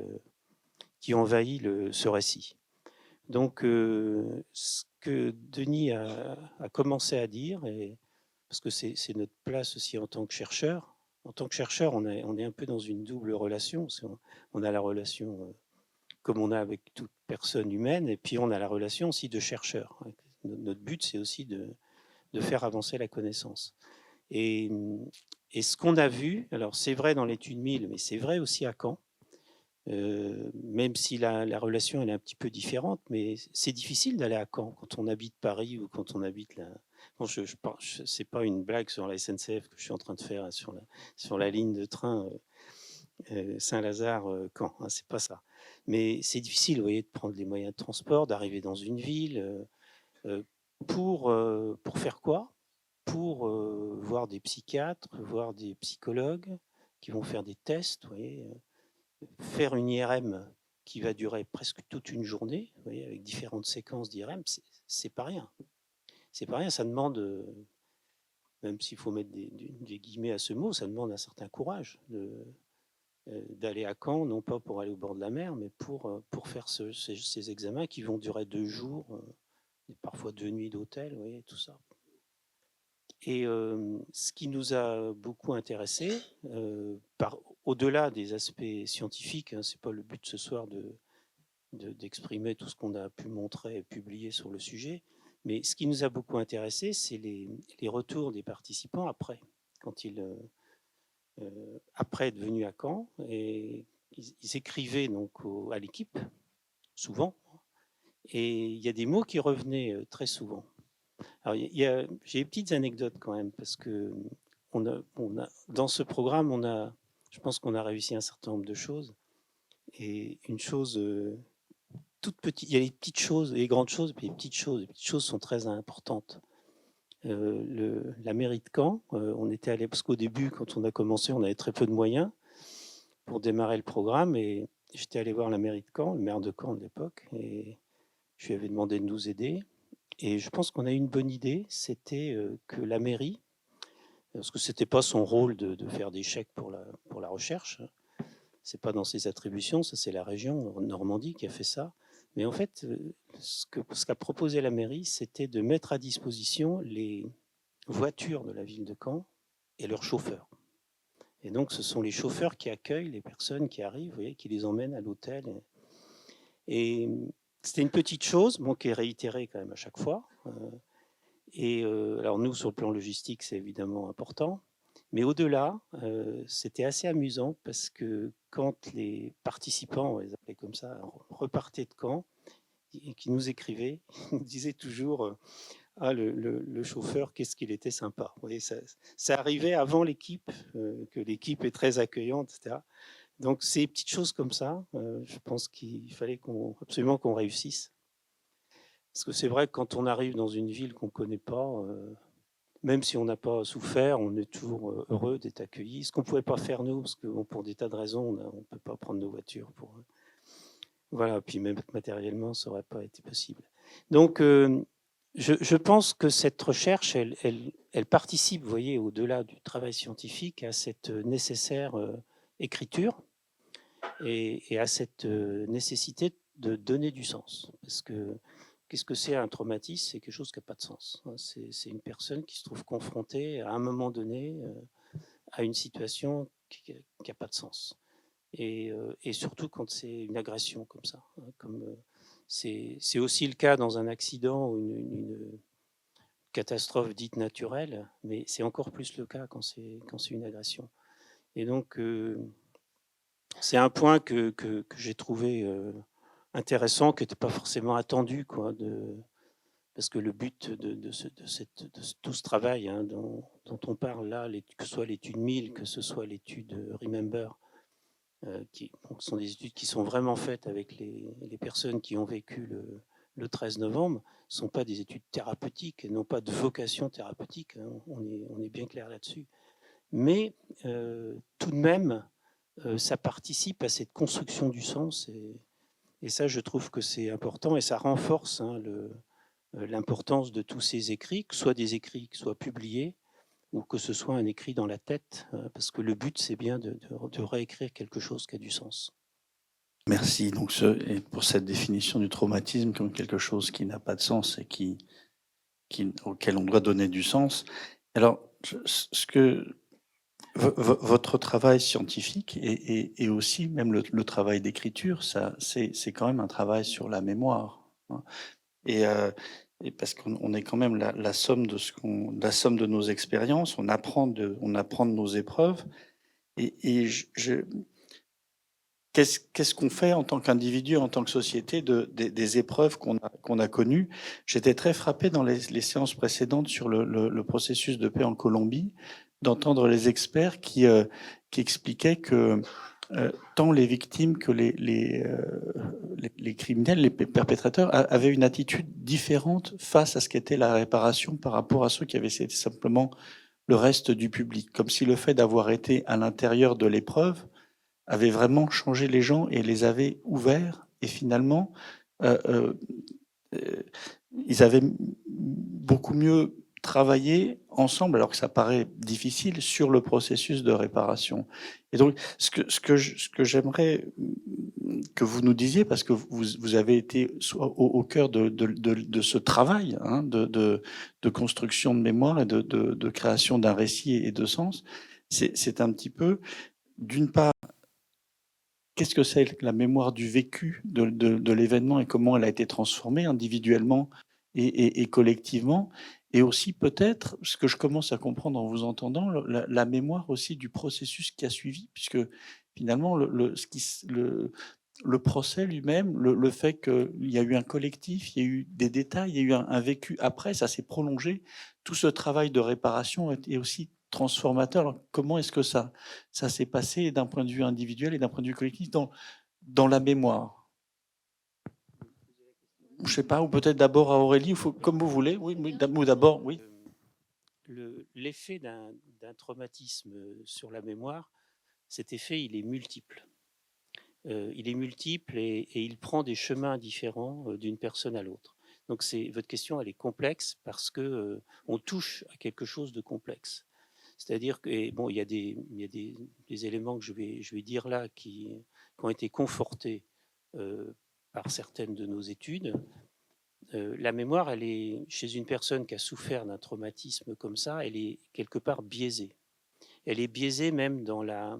envahit ce récit. Donc, ce que Denis a commencé à dire, parce que c'est notre place aussi en tant que chercheur. En tant que chercheur, on est un peu dans une double relation. On a la relation comme on a avec toute personne humaine, et puis on a la relation aussi de chercheur. Notre but, c'est aussi de faire avancer la connaissance. Et ce qu'on a vu, alors c'est vrai dans l'étude 1000, mais c'est vrai aussi à Caen, même si la relation elle est un petit peu différente, mais c'est difficile d'aller à Caen quand on habite Paris ou quand on habite là. Bon, c'est pas une blague sur la SNCF que je suis en train de faire sur la ligne de train Saint-Lazare-Caen, c'est pas ça. Mais c'est difficile, vous voyez, de prendre les moyens de transport, d'arriver dans une ville pour faire quoi? Pour voir des psychiatres, voir des psychologues qui vont faire des tests, vous voyez, faire une IRM qui va durer presque toute une journée, vous voyez, avec différentes séquences d'IRM, c'est pas rien. c'est pas rien, ça demande, même s'il faut mettre des guillemets à ce mot, ça demande un certain courage d'aller à Caen, non pas pour aller au bord de la mer, mais pour faire ces examens qui vont durer 2 jours, parfois 2 nuits d'hôtel, vous voyez, tout ça. Et ce qui nous a beaucoup intéressé, au-delà des aspects scientifiques, hein, c'est pas le but ce soir d'exprimer tout ce qu'on a pu montrer et publier sur le sujet, mais ce qui nous a beaucoup intéressé, c'est les retours des participants après, quand après être venus à Caen, et ils écrivaient donc à l'équipe, souvent, et il y a des mots qui revenaient très souvent. Alors, j'ai des petites anecdotes quand même, parce que dans ce programme, je pense qu'on a réussi un certain nombre de choses. Et une chose toute petite, il y a les petites choses, les grandes choses, et puis les petites choses. Les petites choses sont très importantes. La mairie de Caen, on était allé, parce qu'au début, quand on a commencé, on avait très peu de moyens pour démarrer le programme. Et j'étais allé voir la mairie de Caen, le maire de Caen de l'époque, et je lui avais demandé de nous aider. Et je pense qu'on a eu une bonne idée, c'était que la mairie, parce que c'était pas son rôle de faire des chèques pour la recherche, c'est pas dans ses attributions, ça c'est la région Normandie qui a fait ça. Mais en fait, ce qu'a proposé la mairie, c'était de mettre à disposition les voitures de la ville de Caen et leurs chauffeurs. Et donc, ce sont les chauffeurs qui accueillent les personnes qui arrivent, vous voyez, qui les emmènent à l'hôtel. Et c'était une petite chose, bon, qui est réitérée quand même à chaque fois. Alors nous, sur le plan logistique, c'est évidemment important. Mais au-delà, c'était assez amusant parce que quand les participants, on les appelait comme ça, repartaient de Caen, et qui nous écrivaient, ils nous disaient toujours ah, le chauffeur, qu'est-ce qu'il était sympa. Vous voyez, ça arrivait avant l'équipe, que l'équipe est très accueillante, etc. Donc, ces petites choses comme ça, je pense qu'il fallait absolument qu'on réussisse. Parce que c'est vrai que quand on arrive dans une ville qu'on ne connaît pas, même si on n'a pas souffert, on est toujours heureux d'être accueilli. Ce qu'on ne pouvait pas faire nous, parce que bon, pour des tas de raisons, on ne peut pas prendre nos voitures pour. Voilà, puis même matériellement, ça n'aurait pas été possible. Donc, je pense que cette recherche, elle participe, vous voyez, au-delà du travail scientifique, à cette nécessaire écriture et à cette nécessité de donner du sens. Parce que qu'est-ce que c'est un traumatisme? C'est quelque chose qui n'a pas de sens. C'est une personne qui se trouve confrontée à un moment donné à une situation qui n'a pas de sens. Et surtout quand c'est une agression comme ça. Comme c'est aussi le cas dans un accident ou une catastrophe dite naturelle, mais c'est encore plus le cas quand c'est une agression. Et donc, c'est un point que j'ai trouvé intéressant, qui n'était pas forcément attendu, quoi, parce que le but de tout ce travail hein, dont on parle là, que ce soit l'étude 1000, que ce soit l'étude Remember, qui sont des études qui sont vraiment faites avec les personnes qui ont vécu le 13 novembre, ne sont pas des études thérapeutiques, et n'ont pas de vocation thérapeutique, hein, on est bien clair là-dessus. Mais tout de même, ça participe à cette construction du sens, et ça, je trouve que c'est important, et ça renforce hein, l'importance de tous ces écrits, que ce soit des écrits qui soient publiés, ou que ce soit un écrit dans la tête, parce que le but, c'est bien de réécrire quelque chose qui a du sens. Merci donc pour cette définition du traumatisme comme quelque chose qui n'a pas de sens et auquel on doit donner du sens. Alors, votre travail scientifique et aussi même le travail d'écriture, c'est quand même un travail sur la mémoire. Hein. Et parce qu'on est quand même la somme de nos expériences, on apprend de nos épreuves. Qu'est-ce qu'on fait en tant qu'individu, en tant que société, des épreuves qu'on a connues? J'étais très frappé dans les séances précédentes sur le processus de paix en Colombie, d'entendre les experts qui expliquaient que tant les victimes que les criminels, les perpétrateurs, avaient une attitude différente face à ce qu'était la réparation par rapport à ceux qui avaient été simplement le reste du public. Comme si le fait d'avoir été à l'intérieur de l'épreuve avait vraiment changé les gens et les avait ouverts. Et finalement, ils avaient beaucoup mieux travailler ensemble, alors que ça paraît difficile, sur le processus de réparation. Et donc, ce que j'aimerais que vous nous disiez, parce que vous avez été au cœur de ce travail, hein, de construction de mémoire et de création d'un récit et de sens, c'est un petit peu, d'une part, qu'est-ce que c'est que la mémoire du vécu de l'événement et comment elle a été transformée individuellement et collectivement? Et aussi peut-être, ce que je commence à comprendre en vous entendant, la mémoire aussi du processus qui a suivi, puisque finalement le procès lui-même, le fait qu'il y a eu un collectif, il y a eu des détails, il y a eu un vécu après, ça s'est prolongé. Tout ce travail de réparation est aussi transformateur. Alors, comment est-ce que ça s'est passé d'un point de vue individuel et d'un point de vue collectif dans la mémoire? Je ne sais pas, ou peut-être d'abord à Aurélie, comme vous voulez. Oui, ou d'abord, oui. L'effet d'un traumatisme sur la mémoire, cet effet, il est multiple. Il est multiple et il prend des chemins différents d'une personne à l'autre. Donc votre question, elle est complexe parce que on touche à quelque chose de complexe. C'est-à-dire que bon, il y a des éléments que je vais dire là qui ont été confortés par certaines de nos études. La mémoire, elle est chez une personne qui a souffert d'un traumatisme comme ça, elle est quelque part biaisée. Elle est biaisée même dans la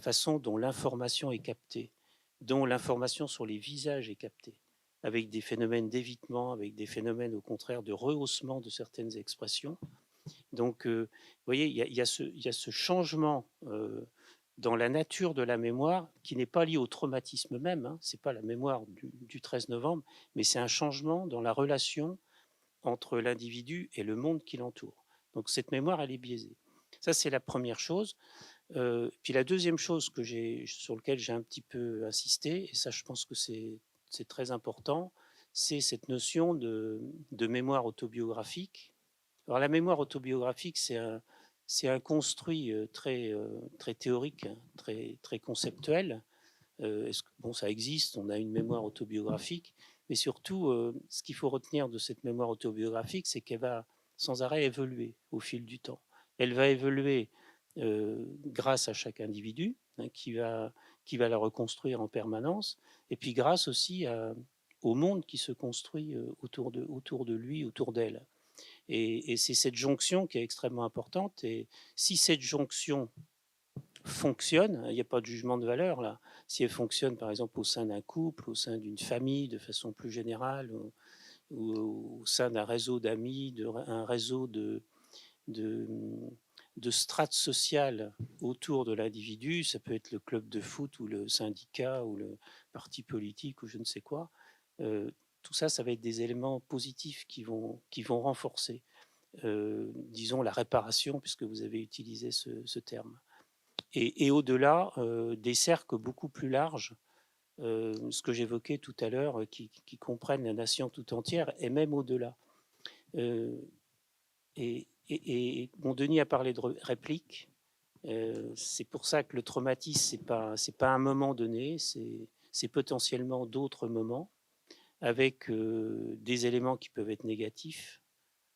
façon dont l'information est captée, dont l'information sur les visages est captée, avec des phénomènes d'évitement, avec des phénomènes au contraire de rehaussement de certaines expressions. Donc, vous voyez, il y a ce changement dans la nature de la mémoire qui n'est pas lié au traumatisme même, hein, ce n'est pas la mémoire du 13 novembre, mais c'est un changement dans la relation entre l'individu et le monde qui l'entoure. Donc cette mémoire, elle est biaisée. Ça, c'est la première chose. Puis la deuxième chose sur laquelle j'ai un petit peu insisté, et ça, je pense que c'est très important, c'est cette notion de mémoire autobiographique. Alors la mémoire autobiographique, c'est un construit très théorique, hein, très conceptuel. Bon, ça existe, on a une mémoire autobiographique, mais surtout, ce qu'il faut retenir de cette mémoire autobiographique, c'est qu'elle va sans arrêt évoluer au fil du temps. Elle va évoluer grâce à chaque individu hein, qui va la reconstruire en permanence, et puis grâce aussi au monde qui se construit autour de lui, autour d'elle. Et c'est cette jonction qui est extrêmement importante. Et si cette jonction fonctionne, il n'y a pas de jugement de valeur là. Si elle fonctionne par exemple au sein d'un couple, au sein d'une famille de façon plus générale, ou au sein d'un réseau d'amis, un réseau de, de strates sociales autour de l'individu, ça peut être le club de foot ou le syndicat ou le parti politique ou je ne sais quoi, tout ça, ça va être des éléments positifs qui vont renforcer, disons, la réparation, puisque vous avez utilisé ce terme. Et au-delà, des cercles beaucoup plus larges, ce que j'évoquais tout à l'heure, qui comprennent la nation tout entière, et même au-delà. Et bon, Denis a parlé de réplique. C'est pour ça que le traumatisme, c'est pas un moment donné, c'est potentiellement d'autres moments, avec des éléments qui peuvent être négatifs.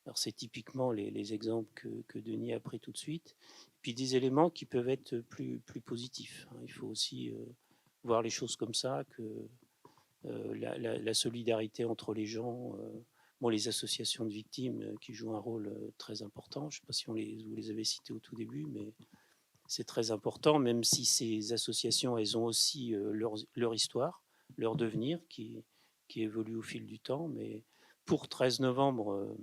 Alors c'est typiquement les exemples que Denis a pris tout de suite, puis des éléments qui peuvent être plus positifs. Il faut aussi voir les choses comme ça, que la solidarité entre les gens, bon, les associations de victimes qui jouent un rôle très important, je ne sais pas si vous les avez cités au tout début, mais c'est très important, même si ces associations, elles ont aussi leur histoire, leur devenir qui évolue au fil du temps, mais pour 13 novembre,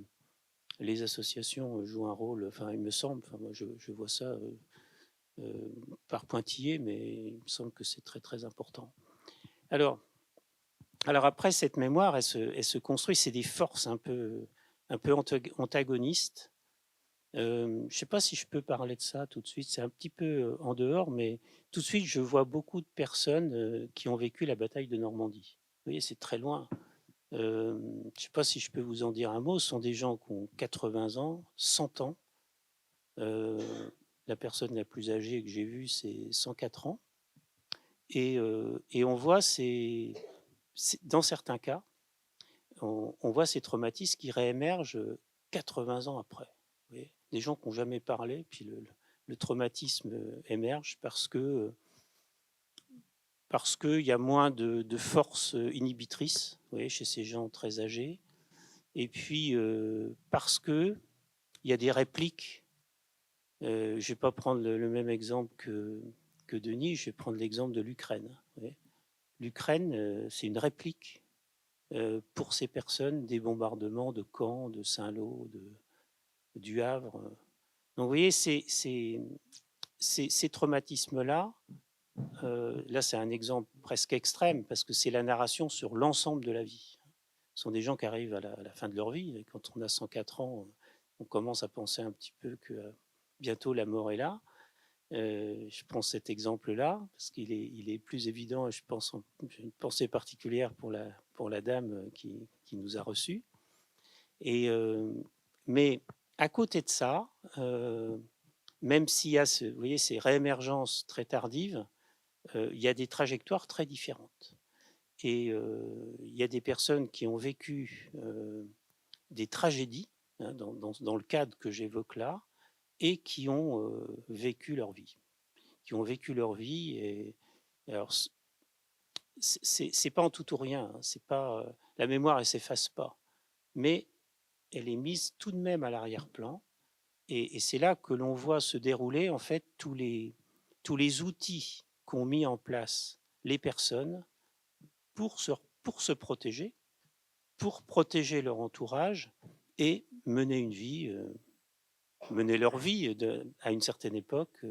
les associations jouent un rôle, enfin, il me semble, enfin, moi je vois ça par pointillé, mais il me semble que c'est très très important. Alors après, cette mémoire, elle se construit, c'est des forces un peu antagonistes. Je ne sais pas si je peux parler de ça tout de suite, c'est un petit peu en dehors, mais tout de suite, je vois beaucoup de personnes qui ont vécu la bataille de Normandie. Vous voyez, c'est très loin. Je ne sais pas si je peux vous en dire un mot. Ce sont des gens qui ont 80 ans, 100 ans. La personne la plus âgée que j'ai vue, c'est 104 ans. Et on voit, dans certains cas, on voit ces traumatismes qui réémergent 80 ans après. Vous voyez, des gens qui n'ont jamais parlé, puis le traumatisme émerge parce qu'il y a moins de force inhibitrice, vous voyez, chez ces gens très âgés, et puis parce qu'il y a des répliques. Je ne vais pas prendre le même exemple que Denis, je vais prendre l'exemple de l'Ukraine. L'Ukraine, c'est une réplique pour ces personnes des bombardements de Caen, de Saint-Lô, du Havre. Donc vous voyez, ces traumatismes-là, là c'est un exemple presque extrême parce que c'est la narration sur l'ensemble de la vie. Ce sont des gens qui arrivent à la fin de leur vie. Et quand on a 104 ans, on commence à penser un petit peu que bientôt la mort est là. Je prends cet exemple-là parce qu'il est plus évident et je pense j'ai une pensée particulière pour la dame qui nous a reçus. Mais à côté de ça, même s'il y a vous voyez, ces réémergences très tardives, il y a des trajectoires très différentes. Et il y a des personnes qui ont vécu des tragédies, hein, dans le cadre que j'évoque là, et qui ont vécu leur vie. Et alors, c'est pas en tout ou rien, hein, c'est pas, la mémoire, elle s'efface pas, mais elle est mise tout de même à l'arrière-plan. Et c'est là que l'on voit se dérouler en fait tous les outils qu'ont mis en place les personnes pour se protéger, pour protéger leur entourage et mener une vie, mener leur vie à une certaine époque.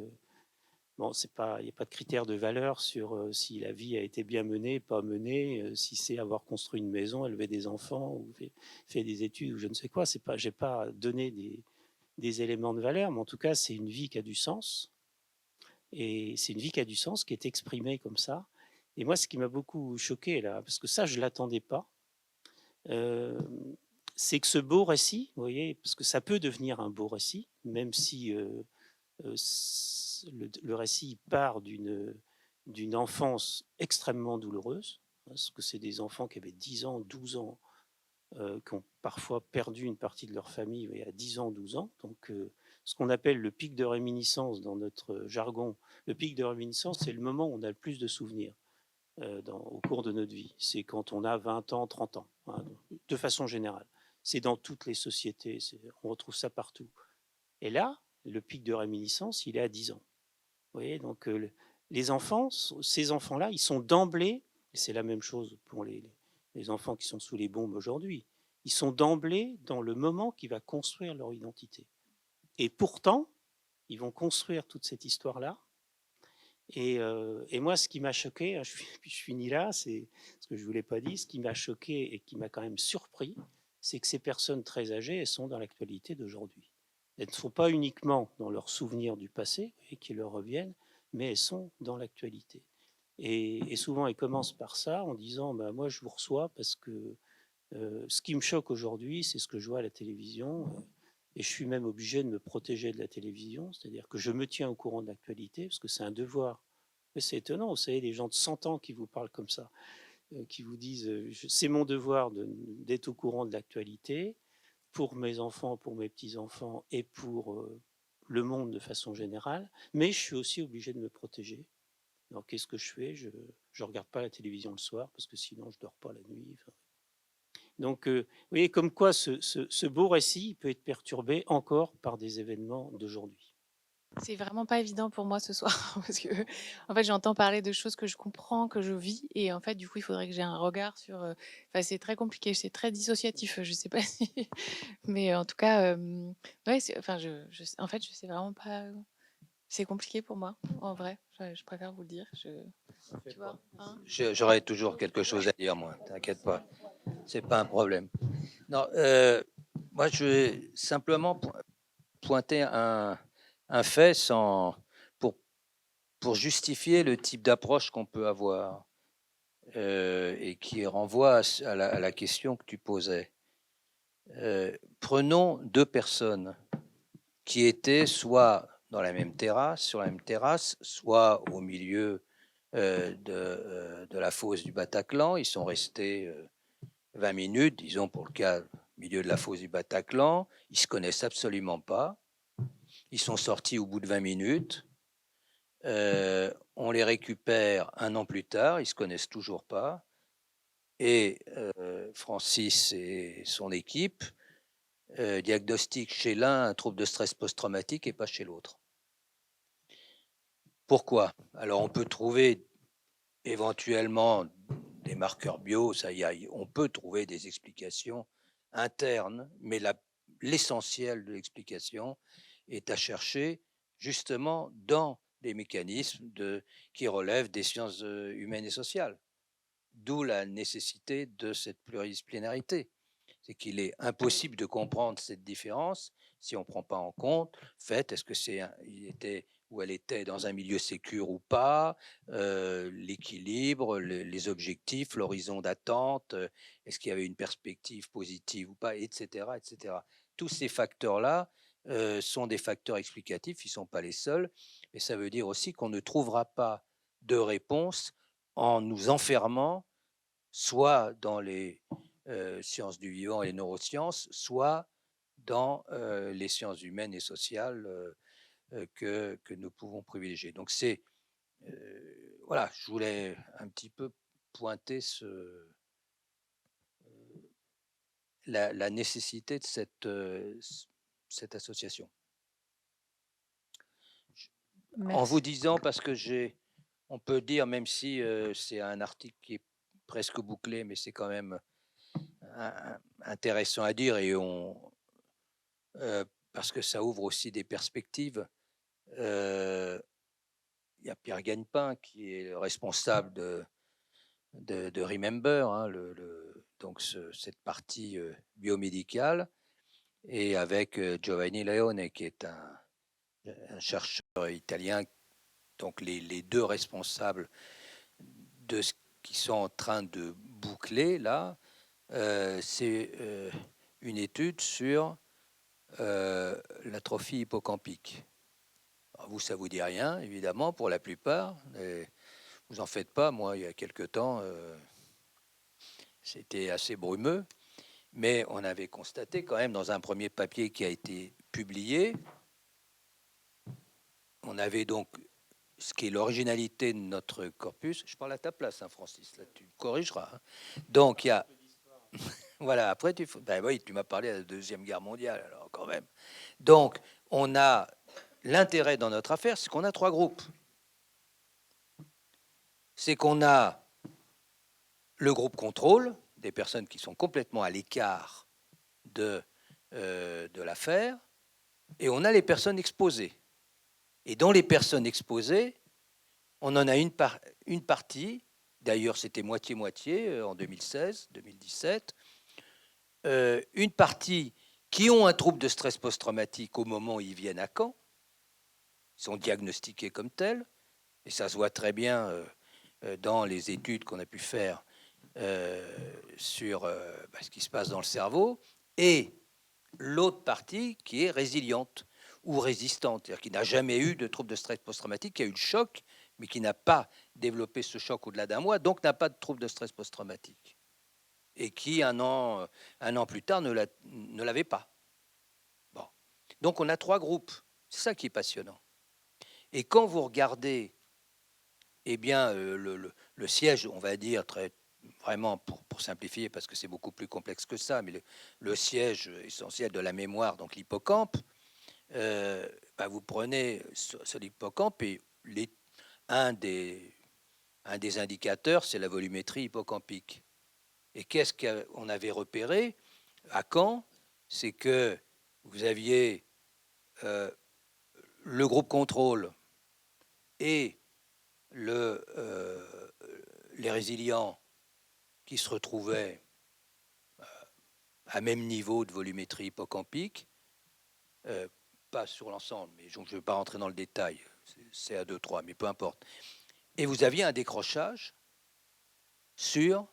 Bon, il n'y a pas de critère de valeur sur si la vie a été bien menée, pas menée, si c'est avoir construit une maison, élevé des enfants, ou fait des études, ou je ne sais quoi. Je n'ai pas donné des éléments de valeur, mais en tout cas, c'est une vie qui a du sens. Et c'est une vie qui a du sens, qui est exprimée comme ça. Et moi, ce qui m'a beaucoup choqué, là, parce que ça, je ne l'attendais pas, c'est que ce beau récit, vous voyez, parce que ça peut devenir un beau récit, même si le récit part d'une enfance extrêmement douloureuse, parce que c'est des enfants qui avaient 10 ans, 12 ans, qui ont parfois perdu une partie de leur famille à 10 ans, 12 ans. Donc, ce qu'on appelle le pic de réminiscence dans notre jargon, le pic de réminiscence, c'est le moment où on a le plus de souvenirs au cours de notre vie. C'est quand on a 20 ans, 30 ans, hein, de façon générale. C'est dans toutes les sociétés, on retrouve ça partout. Et là, le pic de réminiscence, il est à 10 ans. Vous voyez, donc les enfants, ces enfants-là, ils sont d'emblée, et c'est la même chose pour les enfants qui sont sous les bombes aujourd'hui, ils sont d'emblée dans le moment qui va construire leur identité. Et pourtant, ils vont construire toute cette histoire-là. Et moi, ce qui m'a choqué, je finis là, c'est ce que je ne vous l'ai pas dit, ce qui m'a choqué et qui m'a quand même surpris, c'est que ces personnes très âgées, elles sont dans l'actualité d'aujourd'hui. Elles ne sont pas uniquement dans leurs souvenirs du passé et qui leur reviennent, mais elles sont dans l'actualité. Et souvent, elles commencent par ça en disant bah, moi, je vous reçois parce que ce qui me choque aujourd'hui, c'est ce que je vois à la télévision. Et je suis même obligé de me protéger de la télévision, c'est-à-dire que je me tiens au courant de l'actualité, parce que c'est un devoir. Mais c'est étonnant, vous savez, des gens de 100 ans qui vous parlent comme ça, qui vous disent c'est mon devoir d'être au courant de l'actualité pour mes enfants, pour mes petits-enfants et pour le monde de façon générale, mais je suis aussi obligé de me protéger. Alors qu'est-ce que je fais? Je ne regarde pas la télévision le soir, parce que sinon je ne dors pas la nuit. Enfin, donc, vous voyez comme quoi ce beau récit peut être perturbé encore par des événements d'aujourd'hui. C'est vraiment pas évident pour moi ce soir parce que en fait j'entends parler de choses que je comprends, que je vis et en fait du coup il faudrait que j'ai un regard sur. Enfin c'est très compliqué, c'est très dissociatif. Je sais pas si, mais en tout cas, ouais. Enfin en fait je sais vraiment pas. C'est compliqué pour moi en vrai. Je préfère vous le dire. Tu vois, hein. J'aurais toujours quelque chose à dire, moi. T'inquiète pas, c'est pas un problème. Non, moi je vais simplement pointer un fait pour justifier le type d'approche qu'on peut avoir et qui renvoie à la question que tu posais. Prenons deux personnes qui étaient soit sur la même terrasse, soit au milieu de la fosse du Bataclan. Ils sont restés 20 minutes, disons pour le cas milieu de la fosse du Bataclan, ils ne se connaissent absolument pas, ils sont sortis au bout de 20 minutes, on les récupère 1 an plus tard, ils ne se connaissent toujours pas, et Francis et son équipe diagnostiquent chez l'un un trouble de stress post-traumatique et pas chez l'autre. Pourquoi? Alors on peut trouver éventuellement des marqueurs bio, ça y est, on peut trouver des explications internes, mais l'essentiel de l'explication est à chercher justement dans des mécanismes qui relèvent des sciences humaines et sociales. D'où la nécessité de cette pluridisciplinarité. C'est qu'il est impossible de comprendre cette différence si on ne prend pas en compte le fait, est-ce que il était ou elle était dans un milieu sécure ou pas, l'équilibre, les objectifs, l'horizon d'attente, est-ce qu'il y avait une perspective positive ou pas, etc. etc. Tous ces facteurs-là sont des facteurs explicatifs, ils ne sont pas les seuls, mais ça veut dire aussi qu'on ne trouvera pas de réponse en nous enfermant soit dans les sciences du vivant et les neurosciences, soit dans les sciences humaines et sociales que nous pouvons privilégier. Donc c'est, voilà, je voulais un petit peu pointer la nécessité de cette association. En vous disant, parce que on peut dire, même si c'est un article qui est presque bouclé, mais c'est quand même intéressant à dire, et parce que ça ouvre aussi des perspectives. Il y a Pierre Gagnepin qui est le responsable de Remember, hein, donc cette partie biomédicale, et avec Giovanni Leone, qui est un chercheur italien, donc les deux responsables de ce qu'ils sont en train de boucler là, c'est une étude sur l'atrophie hippocampique. Alors vous, ça vous dit rien, évidemment, pour la plupart. Vous en faites pas. Moi, il y a quelque temps, c'était assez brumeux. Mais on avait constaté quand même dans un premier papier qui a été publié, on avait donc ce qui est l'originalité de notre corpus. Je parle à ta place, hein, Francis, là, tu me corrigeras. Hein. Donc, il y a... Voilà, après, ben oui, tu m'as parlé de la Deuxième Guerre mondiale, alors quand même. Donc, on a l'intérêt dans notre affaire, c'est qu'on a 3 groupes. C'est qu'on a le groupe contrôle, des personnes qui sont complètement à l'écart de l'affaire, et on a les personnes exposées. Et dans les personnes exposées, on en a une partie, d'ailleurs c'était moitié-moitié en 2016-2017, une partie qui ont un trouble de stress post-traumatique au moment où ils viennent à Caen, sont diagnostiqués comme tels, et ça se voit très bien dans les études qu'on a pu faire sur ce qui se passe dans le cerveau, et l'autre partie qui est résiliente ou résistante, c'est-à-dire qui n'a jamais eu de trouble de stress post-traumatique, qui a eu le choc, mais qui n'a pas développé ce choc au-delà d'un mois, donc n'a pas de trouble de stress post-traumatique, et qui, un an plus tard, ne l'avait pas. Bon. Donc on a 3 groupes, c'est ça qui est passionnant. Et quand vous regardez, eh bien, le siège, on va dire, vraiment pour simplifier, parce que c'est beaucoup plus complexe que ça, mais le siège essentiel de la mémoire, donc l'hippocampe, vous prenez sur l'hippocampe, et un des indicateurs, c'est la volumétrie hippocampique. Et qu'est-ce qu'on avait repéré à Caen? C'est que vous aviez le groupe contrôle et les résilients qui se retrouvaient à même niveau de volumétrie hippocampique, pas sur l'ensemble, mais je ne vais pas rentrer dans le détail, c'est à 2, 3, mais peu importe. Et vous aviez un décrochage sur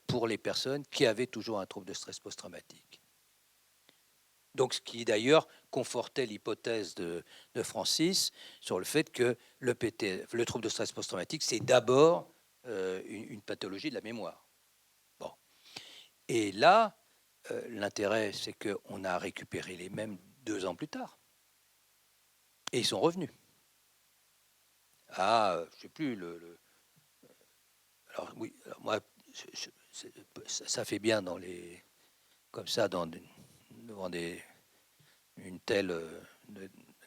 pour les personnes qui avaient toujours un trouble de stress post-traumatique. Donc, ce qui d'ailleurs confortait l'hypothèse de Francis sur le fait que le trouble de stress post-traumatique, c'est d'abord une pathologie de la mémoire. Bon. Et là, l'intérêt, c'est qu'on a récupéré les mêmes 2 ans plus tard. Et ils sont revenus. Ah, je ne sais plus, alors oui, alors moi, ça fait bien dans les, comme ça, devant une telle,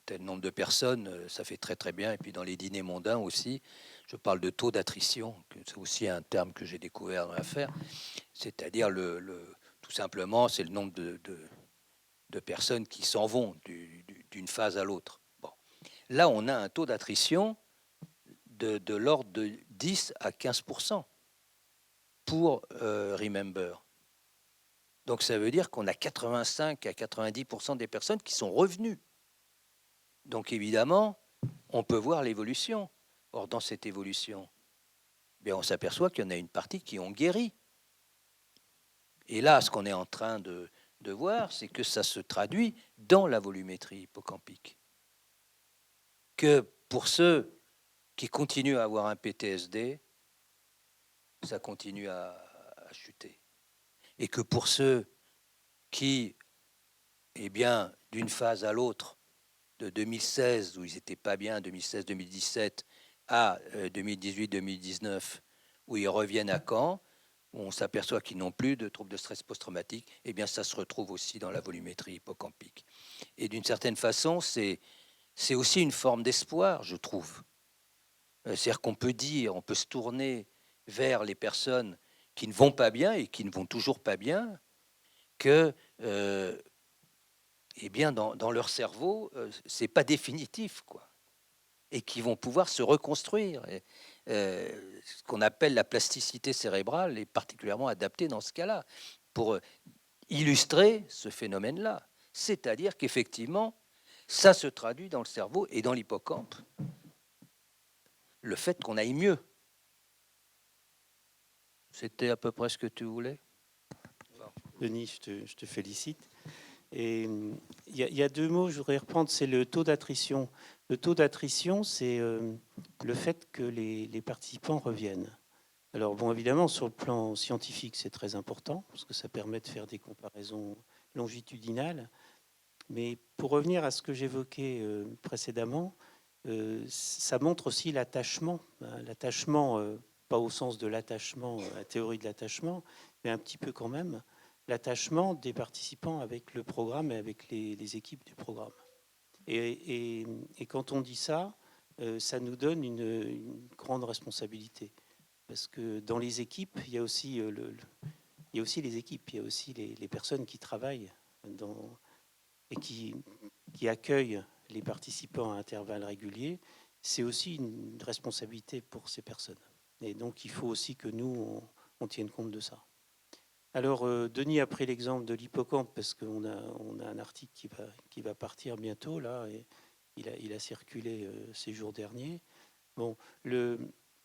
tel nombre de personnes, ça fait très très bien. Et puis dans les dîners mondains aussi, je parle de taux d'attrition, c'est aussi un terme que j'ai découvert dans l'affaire, c'est-à-dire tout simplement, c'est le nombre de personnes qui s'en vont d'une phase à l'autre. Bon. Là, on a un taux d'attrition de l'ordre de 10 à 15% pour Remember. Donc ça veut dire qu'on a 85 à 90% des personnes qui sont revenues. Donc évidemment, on peut voir l'évolution. Or, dans cette évolution, bien, on s'aperçoit qu'il y en a une partie qui ont guéri. Et là, ce qu'on est en train de voir, c'est que ça se traduit dans la volumétrie hippocampique. Que pour ceux qui continuent à avoir un PTSD, ça continue à chuter. Et que pour ceux qui, eh bien, d'une phase à l'autre, de 2016, où ils n'étaient pas bien, 2016-2017, à 2018-2019, où ils reviennent à Caen, où on s'aperçoit qu'ils n'ont plus de troubles de stress post-traumatique, eh bien, ça se retrouve aussi dans la volumétrie hippocampique. Et d'une certaine façon, c'est aussi une forme d'espoir, je trouve. C'est-à-dire qu'on peut dire, on peut se tourner vers les personnes qui ne vont pas bien et qui ne vont toujours pas bien, que eh bien, dans leur cerveau, c'est pas définitif, quoi, et qui vont pouvoir se reconstruire. Et, ce qu'on appelle la plasticité cérébrale est particulièrement adaptée dans ce cas-là pour illustrer ce phénomène-là. C'est-à-dire qu'effectivement, ça se traduit dans le cerveau et dans l'hippocampe, le fait qu'on aille mieux. C'était à peu près ce que tu voulais. Denis, je te félicite. Et il y a 2 mots, je voudrais reprendre, c'est le taux d'attrition. Le taux d'attrition, c'est le fait que les participants reviennent. Alors bon, évidemment, sur le plan scientifique, c'est très important, parce que ça permet de faire des comparaisons longitudinales. Mais pour revenir à ce que j'évoquais précédemment, ça montre aussi l'attachement. L'attachement, pas au sens de l'attachement, la théorie de l'attachement, mais un petit peu quand même, l'attachement des participants avec le programme et avec les équipes du programme. Et quand on dit ça, ça nous donne une grande responsabilité. Parce que dans les équipes, il y a aussi, il y a aussi les équipes, il y a aussi les personnes qui travaillent et qui accueillent les participants à intervalles réguliers. C'est aussi une responsabilité pour ces personnes. Et donc, il faut aussi que nous, on tienne compte de ça. Alors, Denis a pris l'exemple de l'hippocampe parce qu'on a un article qui va partir bientôt, là, et il a circulé ces jours derniers. Bon,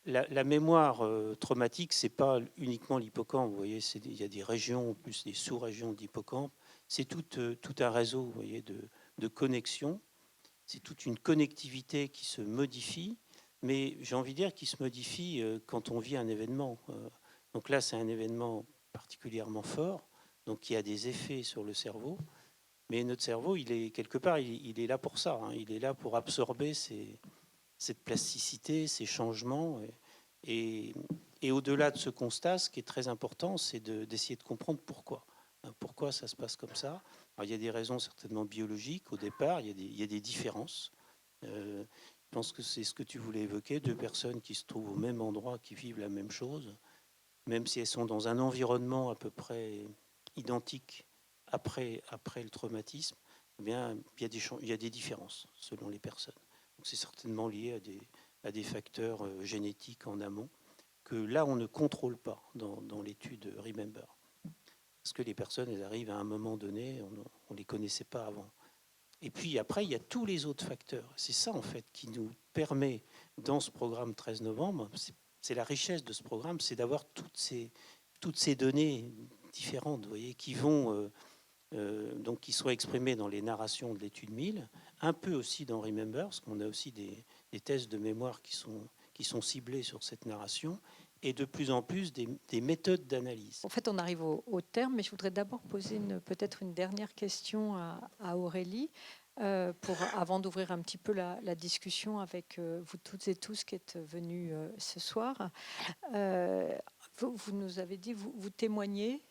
la mémoire traumatique, c'est pas uniquement l'hippocampe. Vous voyez, il y a des régions, plus des sous-régions d'hippocampe. C'est tout un réseau, vous voyez, de connexions. C'est toute une connectivité qui se modifie, mais j'ai envie de dire qui se modifie quand on vit un événement. Donc là, c'est un événement particulièrement fort, donc il y a des effets sur le cerveau. Mais notre cerveau, il est quelque part, il est là pour ça. Hein. Il est là pour absorber cette plasticité, ces changements. Et au-delà de ce constat, ce qui est très important, c'est d'essayer de comprendre pourquoi. Pourquoi ça se passe comme ça. Alors, il y a des raisons certainement biologiques au départ, il y a des différences. Je pense que c'est ce que tu voulais évoquer, 2 personnes qui se trouvent au même endroit, qui vivent la même chose, même si elles sont dans un environnement à peu près identique après le traumatisme, eh bien, il y a des différences selon les personnes. Donc c'est certainement lié à des facteurs génétiques en amont que là, on ne contrôle pas dans l'étude Remember. Parce que les personnes, elles arrivent à un moment donné, on ne les connaissait pas avant. Et puis après, il y a tous les autres facteurs. C'est ça, en fait, qui nous permet, dans ce programme 13 novembre, c'est la richesse de ce programme, c'est d'avoir toutes ces données différentes, vous voyez, qui vont... donc qui soient exprimées dans les narrations de l'étude 1000, un peu aussi dans Remember, parce qu'on a aussi des tests de mémoire qui sont ciblés sur cette narration, et de plus en plus des méthodes d'analyse. En fait, on arrive au terme, mais je voudrais d'abord poser peut-être une dernière question à Aurélie, avant d'ouvrir un petit peu la discussion avec vous toutes et tous qui êtes venus ce soir. Vous nous avez dit, vous témoignez,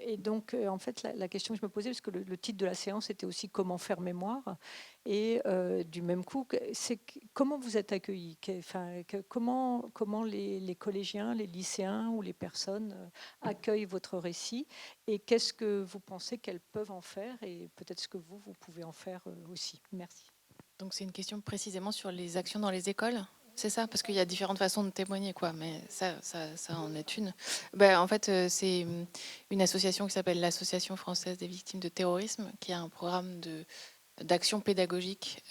et donc en fait la question que je me posais, parce que le titre de la séance était aussi comment faire mémoire, et du même coup, c'est comment vous êtes accueillis, comment les collégiens, les lycéens ou les personnes accueillent votre récit, et qu'est-ce que vous pensez qu'elles peuvent en faire, et peut-être ce que vous pouvez en faire aussi. Merci. Donc c'est une question précisément sur les actions dans les écoles. C'est ça, parce qu'il y a différentes façons de témoigner, quoi. Mais ça en est une. En fait, c'est une association qui s'appelle l'Association française des victimes de terrorisme, qui a un programme d'action pédagogique.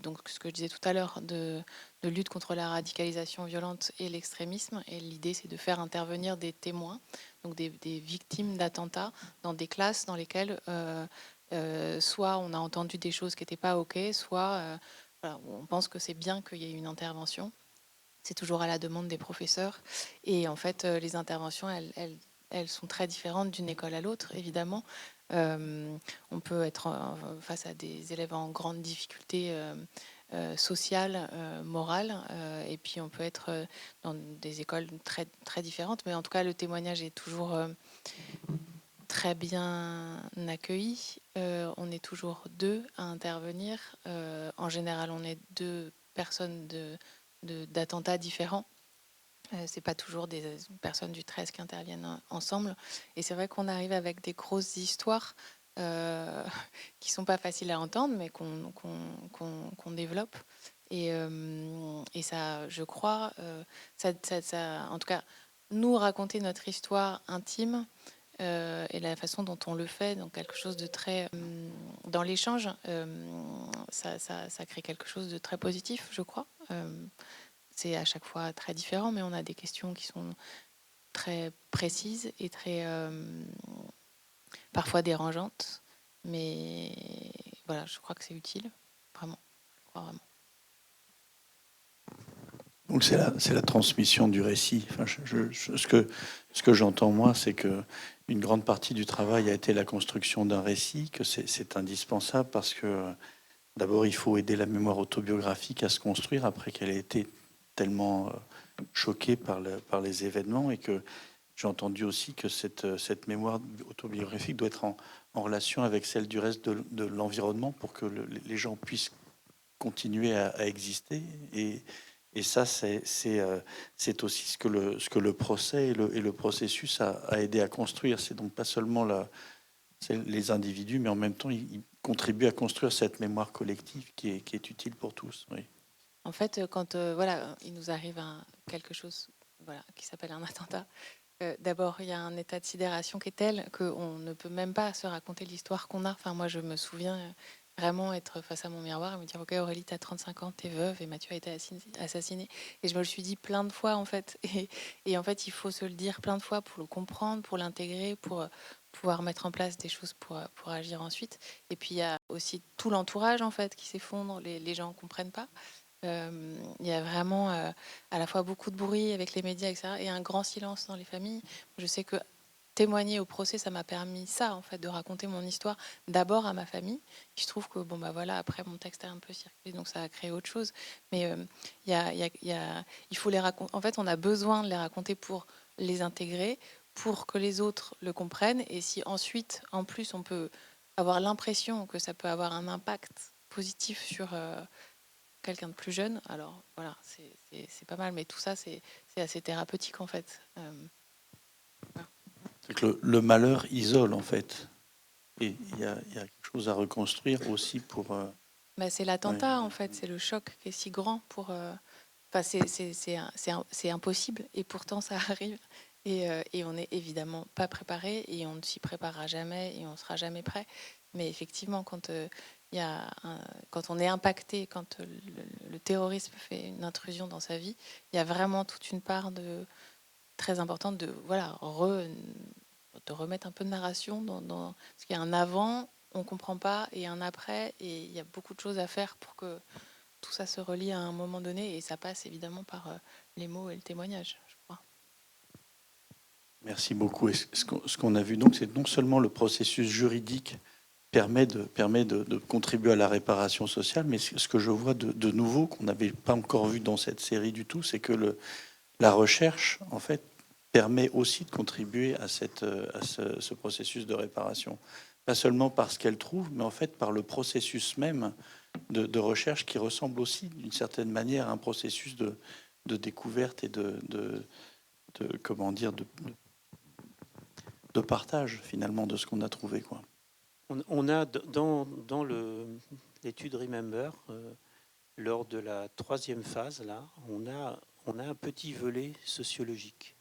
Donc, ce que je disais tout à l'heure, de lutte contre la radicalisation violente et l'extrémisme. Et l'idée, c'est de faire intervenir des témoins, donc des victimes d'attentats, dans des classes dans lesquelles soit on a entendu des choses qui n'étaient pas OK, soit voilà, on pense que c'est bien qu'il y ait une intervention. C'est toujours à la demande des professeurs. Et en fait, les interventions, elles sont très différentes d'une école à l'autre, évidemment. On peut être face à des élèves en grande difficulté sociale, morale, et puis on peut être dans des écoles très, très différentes. Mais en tout cas, le témoignage est toujours très bien accueilli. On est toujours deux à intervenir. En général, on est deux personnes d'attentats différents. C'est pas toujours des personnes du 13 qui interviennent ensemble. Et c'est vrai qu'on arrive avec des grosses histoires qui sont pas faciles à entendre, mais qu'on développe. Et ça, je crois, en tout cas, nous raconter notre histoire intime, et la façon dont on le fait, donc quelque chose de très dans l'échange, ça crée quelque chose de très positif, je crois. C'est à chaque fois très différent, mais on a des questions qui sont très précises et très parfois dérangeantes, mais voilà, je crois que c'est utile, vraiment, je crois vraiment. Donc c'est la transmission du récit. Enfin, ce que j'entends moi, c'est que une grande partie du travail a été la construction d'un récit, que c'est indispensable parce que d'abord il faut aider la mémoire autobiographique à se construire après qu'elle ait été tellement choquée par les événements, et que j'ai entendu aussi que cette mémoire autobiographique doit être en relation avec celle du reste de l'environnement pour que les gens puissent continuer à exister. Et ça, c'est aussi ce que le procès et le processus a aidé à construire. C'est donc pas seulement les individus, mais en même temps, ils contribuent à construire cette mémoire collective qui est utile pour tous. Oui. En fait, quand voilà, il nous arrive quelque chose, voilà, qui s'appelle un attentat, d'abord, il y a un état de sidération qui est tel qu'on ne peut même pas se raconter l'histoire qu'on a. Enfin, moi, je me souviens vraiment être face à mon miroir et me dire, OK, Aurélie, tu as 35 ans, tu es veuve et Mathieu a été assassiné. Et je me le suis dit plein de fois, en fait. Et en fait, il faut se le dire plein de fois pour le comprendre, pour l'intégrer, pour pouvoir mettre en place des choses pour agir ensuite. Et puis, il y a aussi tout l'entourage, en fait, qui s'effondre. Les gens ne comprennent pas. Il y a vraiment à la fois beaucoup de bruit avec les médias, etc., et un grand silence dans les familles. Je sais que témoigner au procès, ça m'a permis ça, en fait, de raconter mon histoire d'abord à ma famille. Je trouve que, bon, bah voilà, après, mon texte a un peu circulé, donc ça a créé autre chose. Mais il faut les raconter. En fait, on a besoin de les raconter pour les intégrer, pour que les autres le comprennent. Et si ensuite, en plus, on peut avoir l'impression que ça peut avoir un impact positif sur quelqu'un de plus jeune, alors voilà, c'est pas mal, mais tout ça, c'est assez thérapeutique en fait. Voilà. C'est que le malheur isole, en fait. Et il y a quelque chose à reconstruire aussi pour... C'est ouais. l'attentat en fait, c'est le choc qui est si grand pour. Enfin, c'est impossible et pourtant ça arrive. Et on n'est évidemment pas préparé et on ne s'y préparera jamais et on sera jamais prêt. Mais effectivement, quand quand on est impacté, quand le terrorisme fait une intrusion dans sa vie, il y a vraiment toute une part très importante de voilà de remettre un peu de narration parce qu'il y a un avant, on comprend pas, et un après, et il y a beaucoup de choses à faire pour que tout ça se relie à un moment donné, et ça passe évidemment par les mots et le témoignage, je crois. Merci beaucoup. Et ce qu'on a vu donc, c'est non seulement le processus juridique permet de contribuer à la réparation sociale, mais ce que je vois de nouveau, qu'on n'avait pas encore vu dans cette série du tout, c'est que la recherche, en fait, permet aussi de contribuer à ce processus de réparation. Pas seulement parce qu'elle trouve, mais en fait par le processus même de recherche qui ressemble aussi, d'une certaine manière, à un processus de découverte et comment dire, de partage, finalement, de ce qu'on a trouvé, quoi. On a dans l'étude Remember, lors de la 3e phase, là, on a un petit volet sociologique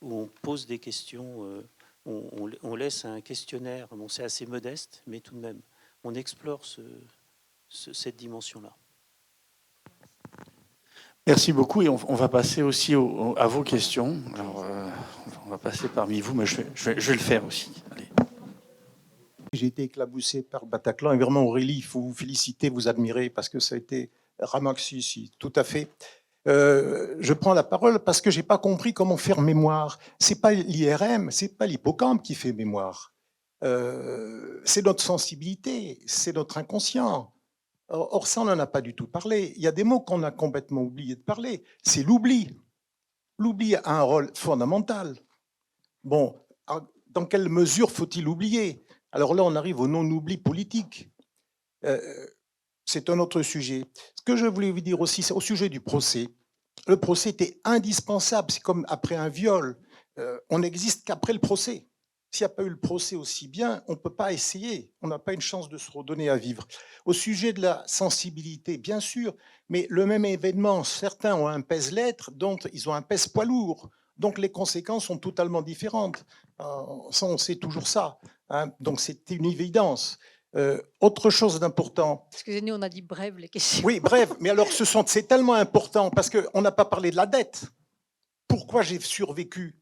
où on pose des questions, on laisse un questionnaire, bon, c'est assez modeste, mais tout de même, on explore cette dimension-là. Merci beaucoup et on va passer aussi à vos questions. Alors, on va passer parmi vous, mais je vais le faire aussi. Allez. J'ai été éclaboussé par Bataclan et vraiment Aurélie, il faut vous féliciter, vous admirer parce que ça a été Ramax ici, tout à fait. Je prends la parole parce que j'ai pas compris comment faire mémoire. C'est pas l'IRM, c'est pas l'hippocampe qui fait mémoire. C'est notre sensibilité, c'est notre inconscient. Or ça, on n'en a pas du tout parlé. Il y a des mots qu'on a complètement oublié de parler. C'est l'oubli. L'oubli a un rôle fondamental. Bon, dans quelle mesure faut-il oublier? Alors là, on arrive au non-oubli politique. C'est un autre sujet. Ce que je voulais vous dire aussi, c'est au sujet du procès. Le procès était indispensable. C'est comme après un viol. On n'existe qu'après le procès. S'il n'y a pas eu le procès aussi bien, on ne peut pas essayer. On n'a pas une chance de se redonner à vivre. Au sujet de la sensibilité, bien sûr, mais le même événement, certains ont un pèse-lettre, d'autres, ils ont un pèse-poids lourd. Donc les conséquences sont totalement différentes. Ça, on sait toujours ça. Hein. Donc c'est une évidence. Autre chose d'important. Excusez-nous, on a dit brève les questions. Oui, bref, mais alors c'est tellement important parce qu'on n'a pas parlé de la dette. Pourquoi j'ai survécu?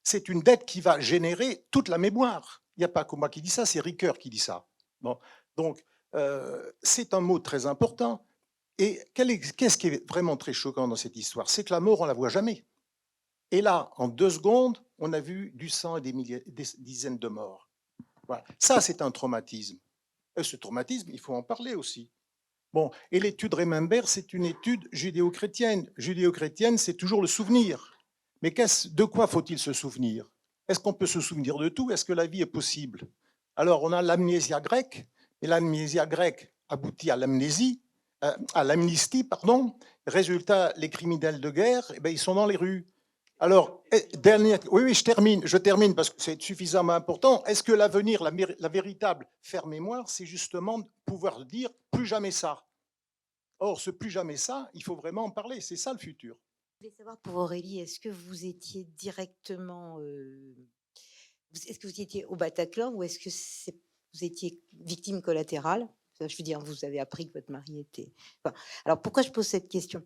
C'est une dette qui va générer toute la mémoire. Il n'y a pas que moi qui dis ça, c'est Ricoeur qui dit ça. Bon, donc, c'est un mot très important. Et qu'est-ce qui est vraiment très choquant dans cette histoire? C'est que la mort, on ne la voit jamais. Et là, en 2 secondes, on a vu du sang et des dizaines de morts. Voilà. Ça, c'est un traumatisme. Et ce traumatisme, il faut en parler aussi. Bon, et l'étude Remember, c'est une étude judéo-chrétienne. Judéo-chrétienne, c'est toujours le souvenir. Mais de quoi faut-il se souvenir? Est-ce qu'on peut se souvenir de tout? Est-ce que la vie est possible? Alors, on a l'amnésia grecque, et l'amnésia grecque aboutit à l'amnésie, à l'amnistie, pardon. Résultat, les criminels de guerre, eh bien, ils sont dans les rues. Alors, oui, je termine parce que c'est suffisamment important. Est-ce que l'avenir, la véritable faire mémoire, c'est justement pouvoir dire plus jamais ça? Or, ce plus jamais ça, il faut vraiment en parler. C'est ça le futur. Je voulais savoir pour Aurélie, est-ce que vous étiez directement, est-ce que vous étiez au Bataclan ou est-ce que vous étiez victime collatérale? Je veux dire, vous avez appris que votre mari était. Enfin, alors pourquoi je pose cette question?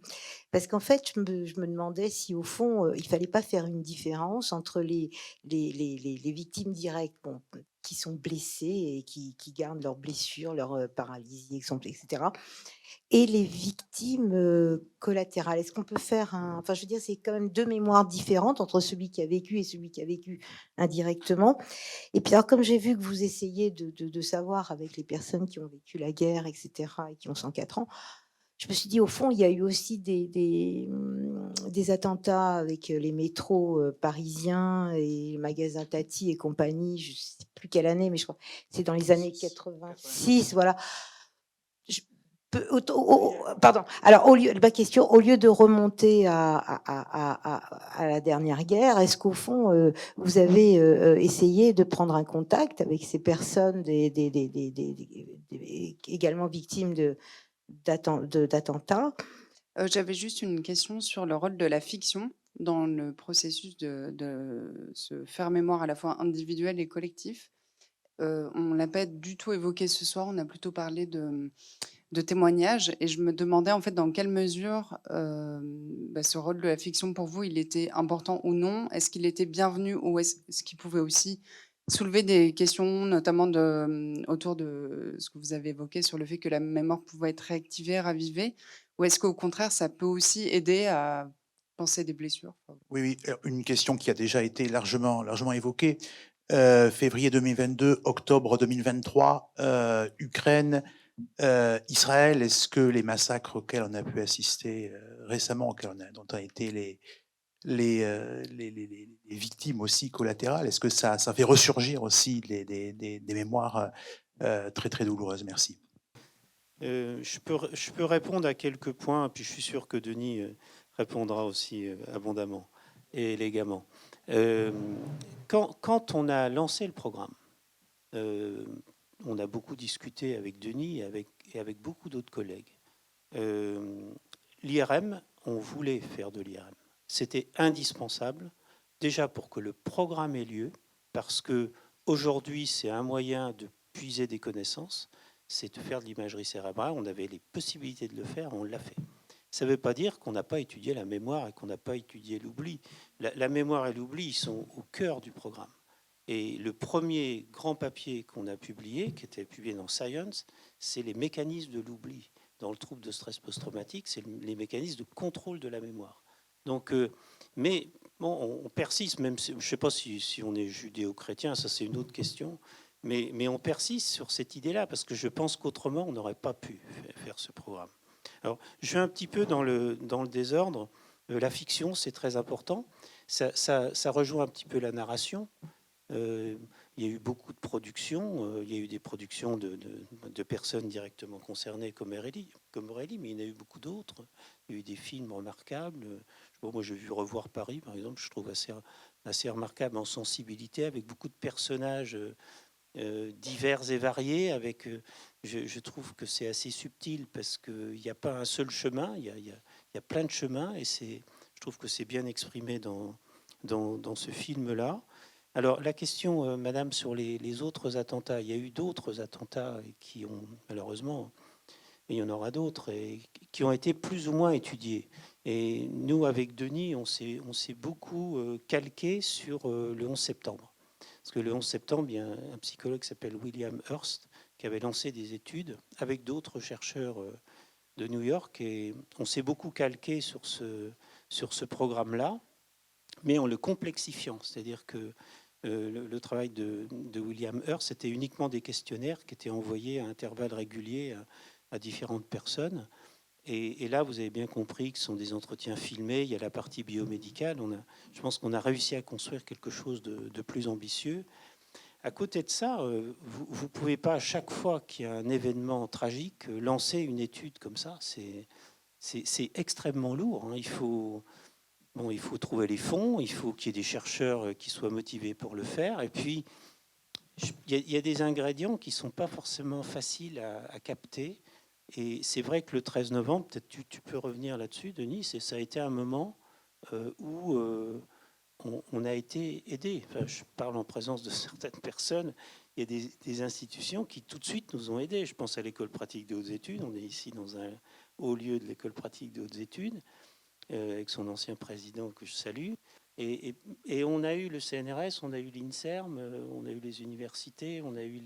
Parce qu'en fait, je me demandais si au fond, il fallait pas faire une différence entre les victimes directes, bon, qui sont blessées et qui gardent leurs blessures, leur paralysie, etc. Et les victimes collatérales. Est-ce qu'on peut faire enfin, je veux dire, c'est quand même 2 mémoires différentes entre celui qui a vécu et celui qui a vécu indirectement. Et puis alors, comme j'ai vu que vous essayez de savoir avec les personnes qui ont vécu la guerre, etc., et qui ont 104 ans, je me suis dit, au fond, il y a eu aussi des attentats avec les métros parisiens et les magasins Tati et compagnie, je ne sais plus quelle année, mais je crois que c'est dans les années 86, voilà. Pardon. Alors, ma question, au lieu de remonter à la dernière guerre, est-ce qu'au fond, vous avez essayé de prendre un contact avec ces personnes, également victimes d'attentats? J'avais juste une question sur le rôle de la fiction dans le processus de se faire mémoire à la fois individuel et collectif. On ne l'a pas du tout évoqué ce soir, on a plutôt parlé de témoignages et je me demandais en fait dans quelle mesure ce rôle de la fiction pour vous, il était important ou non? Est-ce qu'il était bienvenu ou est-ce qu'il pouvait aussi soulever des questions, notamment autour de ce que vous avez évoqué sur le fait que la mémoire pouvait être réactivée, ravivée? Ou est-ce qu'au contraire, ça peut aussi aider à penser des blessures. Oui, oui, une question qui a déjà été largement évoquée. Février 2022, octobre 2023, Ukraine, Israël, est-ce que les massacres auxquels on a pu assister récemment, dont ont été les victimes aussi collatérales, est-ce que ça fait ressurgir aussi des mémoires très très douloureuses? Merci. Je peux répondre à quelques points, puis je suis sûr que Denis répondra aussi abondamment et élégamment. Quand on a lancé le programme, on a beaucoup discuté avec Denis et avec beaucoup d'autres collègues. L'IRM, on voulait faire de l'IRM. C'était indispensable, déjà pour que le programme ait lieu, parce que aujourd'hui, c'est un moyen de puiser des connaissances, c'est de faire de l'imagerie cérébrale. On avait les possibilités de le faire, on l'a fait. Ça ne veut pas dire qu'on n'a pas étudié la mémoire et qu'on n'a pas étudié l'oubli. La mémoire et l'oubli, ils sont au cœur du programme. Et le premier grand papier qu'on a publié, qui était publié dans Science, c'est les mécanismes de l'oubli. Dans le trouble de stress post-traumatique, c'est les mécanismes de contrôle de la mémoire. Donc, mais bon, on persiste, même si, je ne sais pas si on est judéo-chrétien, ça c'est une autre question, mais on persiste sur cette idée-là, parce que je pense qu'autrement, on n'aurait pas pu faire ce programme. Alors, je suis un petit peu dans le désordre. La fiction, c'est très important. Ça rejoint un petit peu la narration. Il y a eu beaucoup de productions. Il y a eu des productions de personnes directement concernées comme Aurélie, mais il y en a eu beaucoup d'autres. Il y a eu des films remarquables. Bon, moi, j'ai vu Revoir Paris, par exemple, je trouve assez remarquable en sensibilité, avec beaucoup de personnages divers et variés. Je trouve que c'est assez subtil parce qu'il n'y a pas un seul chemin, il y a plein de chemins, et je trouve que c'est bien exprimé dans ce film-là. Alors, la question, madame, sur les autres attentats, il y a eu d'autres attentats qui ont, malheureusement, et il y en aura d'autres, et qui ont été plus ou moins étudiés. Et nous, avec Denis, on s'est beaucoup calqué sur le 11 septembre. Parce que le 11 septembre, il y a un psychologue qui s'appelle William Hurst qui avait lancé des études avec d'autres chercheurs de New York, et on s'est beaucoup calqué sur ce programme-là, mais en le complexifiant. C'est-à-dire que le travail de William Hurst, c'était uniquement des questionnaires qui étaient envoyés à intervalles réguliers à différentes personnes. Et là, vous avez bien compris que ce sont des entretiens filmés, il y a la partie biomédicale. Je pense qu'on a réussi à construire quelque chose de plus ambitieux. À côté de ça, vous ne pouvez pas, à chaque fois qu'il y a un événement tragique, lancer une étude comme ça. C'est extrêmement lourd. Hein. Il faut trouver les fonds, il faut qu'il y ait des chercheurs qui soient motivés pour le faire. Et puis, il y a des ingrédients qui ne sont pas forcément faciles à capter. Et c'est vrai que le 13 novembre, peut-être tu peux revenir là-dessus, Denis, ça a été un moment où on a été aidé. Enfin, je parle en présence de certaines personnes. Il y a des institutions qui tout de suite nous ont aidés. Je pense à l'école pratique des hautes études. On est ici dans un haut lieu de l'école pratique des hautes études, avec son ancien président que je salue. Et on a eu le CNRS, on a eu l'INSERM, on a eu les universités, on a eu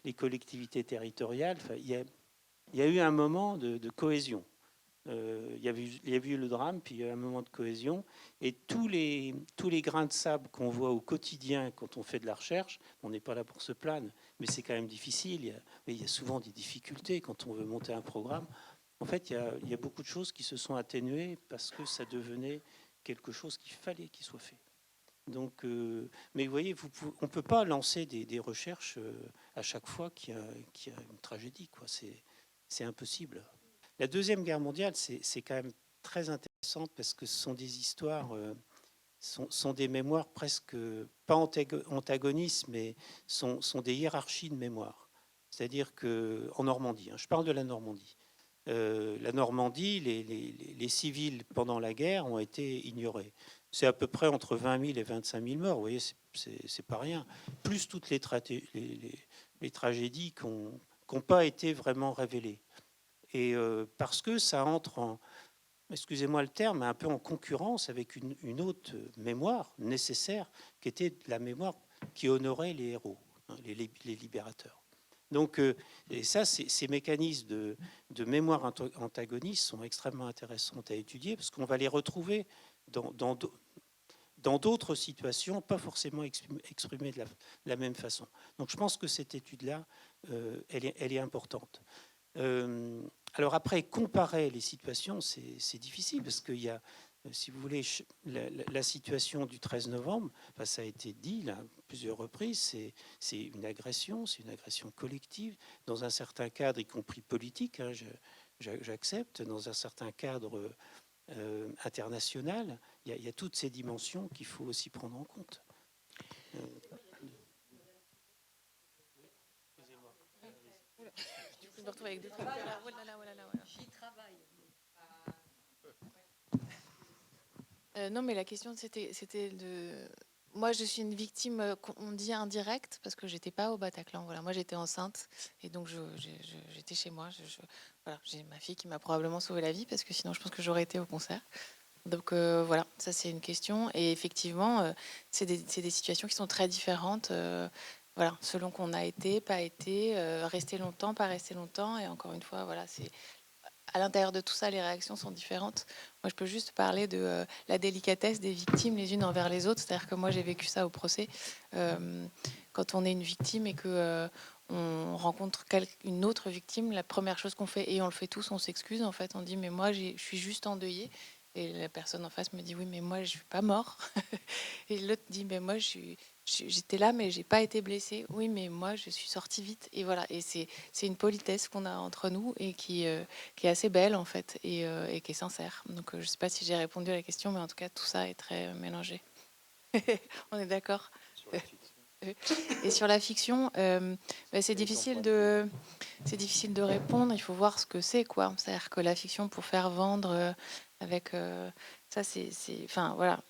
les collectivités territoriales. Enfin, il y a eu un moment de cohésion. Il y a eu le drame, puis il y a eu un moment de cohésion. Et tous les grains de sable qu'on voit au quotidien quand on fait de la recherche, on n'est pas là pour se plaindre, mais c'est quand même difficile. Il y a souvent des difficultés quand on veut monter un programme. En fait, il y a beaucoup de choses qui se sont atténuées parce que ça devenait quelque chose qu'il fallait qu'il soit fait. Donc, mais vous voyez, on ne peut pas lancer des recherches à chaque fois qu'il y a une tragédie, quoi. C'est impossible. La Deuxième Guerre mondiale, c'est quand même très intéressante parce que ce sont des histoires, sont des mémoires presque pas antagonistes, mais sont des hiérarchies de mémoire. C'est-à-dire qu'en Normandie, je parle de la Normandie. La Normandie, les civils pendant la guerre ont été ignorés. C'est à peu près entre 20 000 et 25 000 morts. Vous voyez, c'est pas rien. Plus toutes les tragédies qui n'ont pas été vraiment révélées. Et parce que ça entre excusez-moi le terme, un peu en concurrence avec une autre mémoire nécessaire, qui était la mémoire qui honorait les héros, les libérateurs. Donc, et ça, ces mécanismes de mémoire antagoniste sont extrêmement intéressants à étudier parce qu'on va les retrouver dans d'autres situations, pas forcément exprimées de la même façon. Donc je pense que cette étude-là, elle est importante. Alors après, comparer les situations, c'est difficile parce qu'il y a, si vous voulez, la situation du 13 novembre, enfin, ça a été dit là, à plusieurs reprises, c'est une agression collective, dans un certain cadre, y compris politique, hein, j'accepte, dans un certain cadre international, il y a toutes ces dimensions qu'il faut aussi prendre en compte. Non, mais la question, c'était de... Moi, je suis une victime, on dit indirecte, parce que j'étais pas au Bataclan. Voilà, moi, j'étais enceinte, et donc j'étais chez moi. Voilà, j'ai ma fille qui m'a probablement sauvé la vie, parce que sinon, je pense que j'aurais été au concert. Donc voilà, ça c'est une question. Et effectivement, c'est des situations qui sont très différentes. Voilà, selon qu'on a été, pas été, resté longtemps, pas resté longtemps. Et encore une fois, voilà, c'est à l'intérieur de tout ça, les réactions sont différentes. Moi, je peux juste parler de la délicatesse des victimes les unes envers les autres. C'est-à-dire que moi, j'ai vécu ça au procès. Quand on est une victime et que on rencontre une autre victime, la première chose qu'on fait, et on le fait tous, on s'excuse. En fait, on dit mais moi, je suis juste endeuillée. Et la personne en face me dit oui, mais moi, je suis pas mort. Et l'autre dit mais moi, j'étais là, mais j'ai pas été blessée. Oui, mais moi, je suis sortie vite. Et voilà. Et c'est une politesse qu'on a entre nous et qui est assez belle en fait et qui est sincère. Donc, je sais pas si j'ai répondu à la question, mais en tout cas, tout ça est très mélangé. On est d'accord. Et sur la fiction, c'est difficile de répondre. Il faut voir ce que c'est, quoi. C'est-à-dire que la fiction, pour faire vendre avec ça, enfin voilà,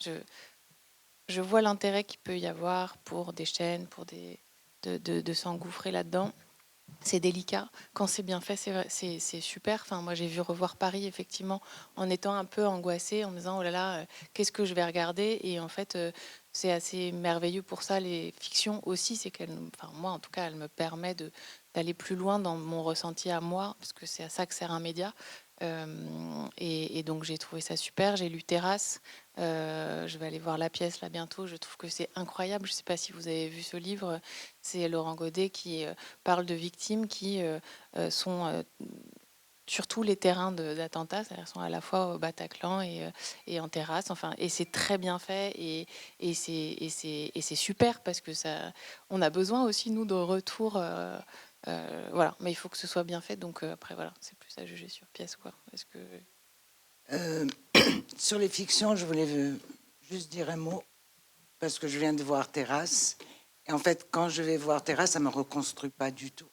je vois l'intérêt qu'il peut y avoir pour des chaînes, pour de s'engouffrer là-dedans. C'est délicat. Quand c'est bien fait, c'est super. Enfin, moi, j'ai vu Revoir Paris, effectivement, en étant un peu angoissée, en me disant, oh là là, qu'est-ce que je vais regarder? Et en fait, c'est assez merveilleux pour ça, les fictions aussi. C'est qu'elles, enfin, moi, en tout cas, elles me permettent d'aller plus loin dans mon ressenti à moi, parce que c'est à ça que sert un média. Et donc, j'ai trouvé ça super. J'ai lu Terrasse. Je vais aller voir la pièce là bientôt. Je trouve que c'est incroyable. Je ne sais pas si vous avez vu ce livre. C'est Laurent Godet qui parle de victimes qui sont sur tous les terrains d'attentats, c'est-à-dire sont à la fois au Bataclan et en terrasse. Enfin, et c'est très bien fait et c'est super parce que ça, on a besoin aussi nous de retour. Voilà, mais il faut que ce soit bien fait. Donc après voilà, c'est plus à juger sur pièce, quoi. Est-ce que sur les fictions, je voulais juste dire un mot parce que je viens de voir Terrasse. Et en fait, quand je vais voir Terrasse, ça ne me reconstruit pas du tout.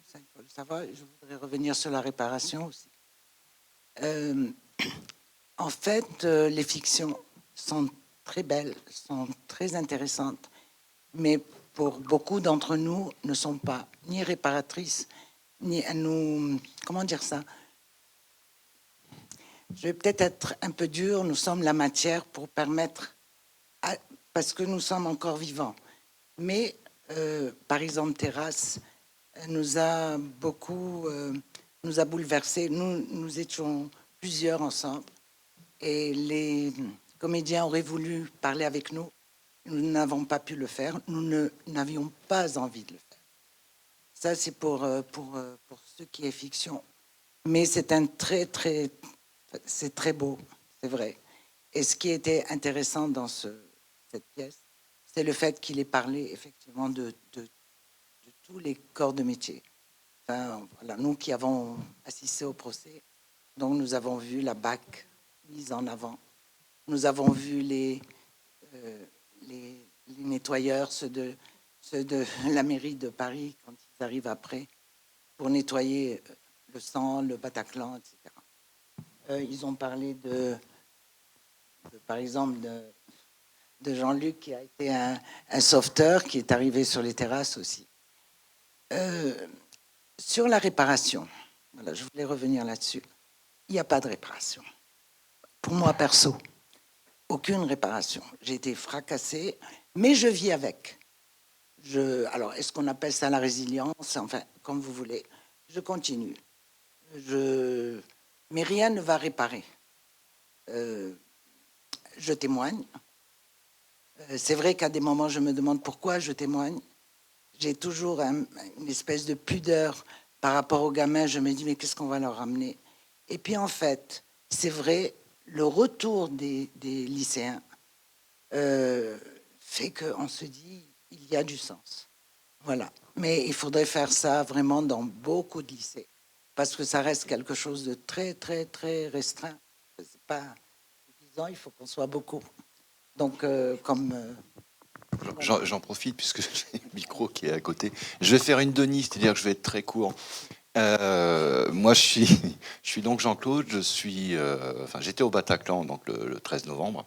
Ça, il faut le savoir. Je voudrais revenir sur la réparation aussi. En fait, les fictions sont très belles, sont très intéressantes, mais pour beaucoup d'entre nous, ne sont pas ni réparatrices, ni à nous... Comment dire ça? Je vais peut-être être un peu dur. Nous sommes la matière pour permettre... parce que nous sommes encore vivants. Mais, par exemple, Terrasse nous a beaucoup... nous a bouleversés. Nous étions plusieurs ensemble. Et les comédiens auraient voulu parler avec nous. Nous n'avons pas pu le faire. Nous n'avions pas envie de le faire. Ça, c'est pour ce qui est fiction. Mais c'est c'est très beau, c'est vrai. Et ce qui était intéressant dans cette pièce, c'est le fait qu'il ait parlé effectivement de tous les corps de métier. Enfin, voilà, nous qui avons assisté au procès, donc nous avons vu la BAC mise en avant. Nous avons vu les nettoyeurs, ceux de la mairie de Paris, quand ils arrivent après, pour nettoyer le sang, le Bataclan, etc. Ils ont parlé par exemple, de Jean-Luc, qui a été un sauveteur, qui est arrivé sur les terrasses aussi. Sur la réparation, voilà, je voulais revenir là-dessus. Il n'y a pas de réparation. Pour moi, perso, aucune réparation. J'ai été fracassée, mais je vis avec. Alors, est-ce qu'on appelle ça la résilience? Enfin, comme vous voulez. Je continue. Mais rien ne va réparer. je témoigne. C'est vrai qu'à des moments, je me demande pourquoi je témoigne. J'ai toujours une espèce de pudeur par rapport aux gamins. Je me dis, mais qu'est-ce qu'on va leur ramener? Et puis, en fait, c'est vrai, le retour des lycéens fait qu'on se dit, il y a du sens. Voilà. Mais il faudrait faire ça vraiment dans beaucoup de lycées, parce que ça reste quelque chose de très, très, très restreint. C'est pas suffisant, il faut qu'on soit beaucoup. Donc, J'en profite puisque j'ai le micro qui est à côté. Je vais faire une Denis, c'est-à-dire que je vais être très court. Moi, je suis donc Jean-Claude. J'étais au Bataclan donc le 13 novembre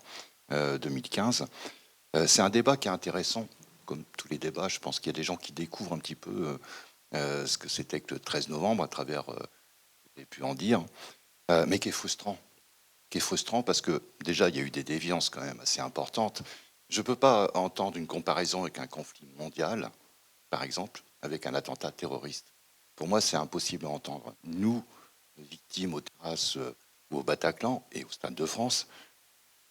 2015. C'est un débat qui est intéressant, comme tous les débats. Je pense qu'il y a des gens qui découvrent un petit peu ce que c'était que le 13 novembre à travers j'ai pu en dire, mais qui est frustrant. Qui est frustrant parce que déjà il y a eu des déviances quand même assez importantes. Je ne peux pas entendre une comparaison avec un conflit mondial, par exemple, avec un attentat terroriste. Pour moi, c'est impossible à entendre. Nous, victimes aux terrasses ou au Bataclan et au Stade de France,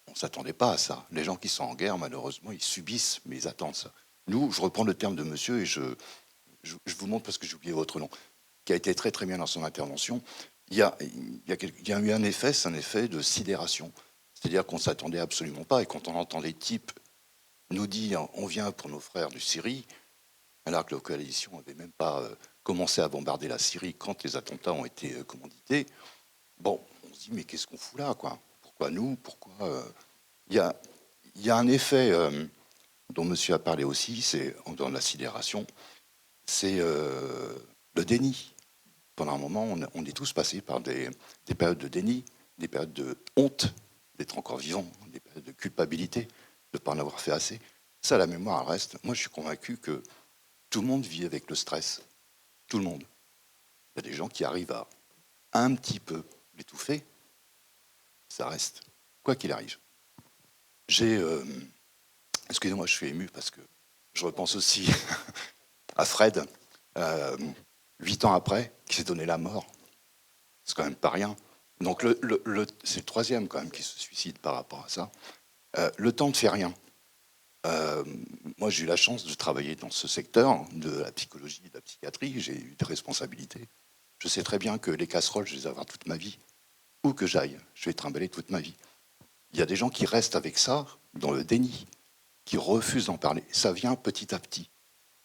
on ne s'attendait pas à ça. Les gens qui sont en guerre, malheureusement, ils subissent, mais ils attendent ça. Nous, je reprends le terme de monsieur et je vous montre parce que j'ai oublié votre nom, qui a été très très bien dans son intervention. Il y a eu un effet, c'est un effet de sidération. C'est-à-dire qu'on ne s'attendait absolument pas. Et quand on entend les types nous dire on vient pour nos frères du Syrie, alors que la coalition n'avait même pas commencé à bombarder la Syrie quand les attentats ont été commandités, bon, on se dit mais qu'est-ce qu'on fout là, quoi? Pourquoi nous? Pourquoi il y a un effet dont monsieur a parlé aussi, c'est dans la sidération, c'est le déni. Pendant un moment, on est tous passés par des périodes de déni, des périodes de honte d'être encore vivant, des périodes de culpabilité de ne pas en avoir fait assez. Ça, la mémoire, elle reste. Moi, je suis convaincu que tout le monde vit avec le stress. Tout le monde. Il y a des gens qui arrivent à un petit peu l'étouffer. Ça reste. Quoi qu'il arrive. Excusez-moi, je suis ému parce que je repense aussi à Fred, 8 ans après, qui s'est donné la mort. C'est quand même pas rien. Donc c'est le troisième quand même qui se suicide par rapport à ça. Le temps ne fait rien. Moi, j'ai eu la chance de travailler dans ce secteur de la psychologie et de la psychiatrie. J'ai eu des responsabilités. Je sais très bien que les casseroles, je vais les avoir toute ma vie. Où que j'aille, je vais trimballer toute ma vie. Il y a des gens qui restent avec ça, dans le déni, qui refusent d'en parler. Ça vient petit à petit.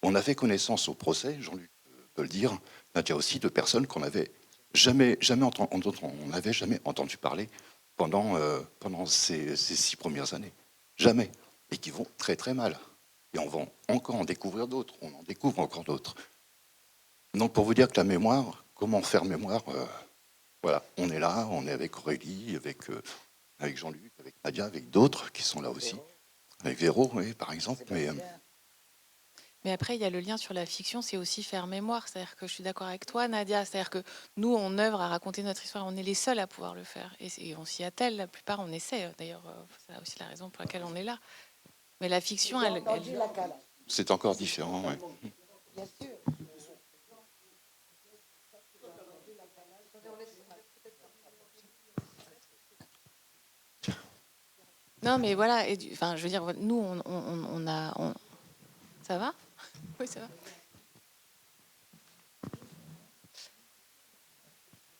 On a fait connaissance au procès, Jean-Luc peut le dire, Nadia aussi, de personnes qu'on n'avait jamais entendu parler pendant ces 6 premières années. Jamais. Et qui vont très très mal. Et on va encore en découvrir d'autres. On en découvre encore d'autres. Donc pour vous dire que la mémoire, comment faire mémoire, voilà, on est là, on est avec Aurélie, avec Jean-Luc, avec Nadia, avec d'autres qui sont là aussi. Avec Véro, oui, par exemple. Mais après, il y a le lien sur la fiction, c'est aussi faire mémoire. C'est-à-dire que je suis d'accord avec toi, Nadia. C'est-à-dire que nous, on œuvre à raconter notre histoire. On est les seuls à pouvoir le faire. Et on s'y attelle. La plupart, on essaie. D'ailleurs, c'est aussi la raison pour laquelle on est là. Mais la fiction, elle... C'est encore différent, oui. Bien sûr. Non, mais voilà. Enfin, je veux dire, nous, on a... Ça va? Oui, ça va.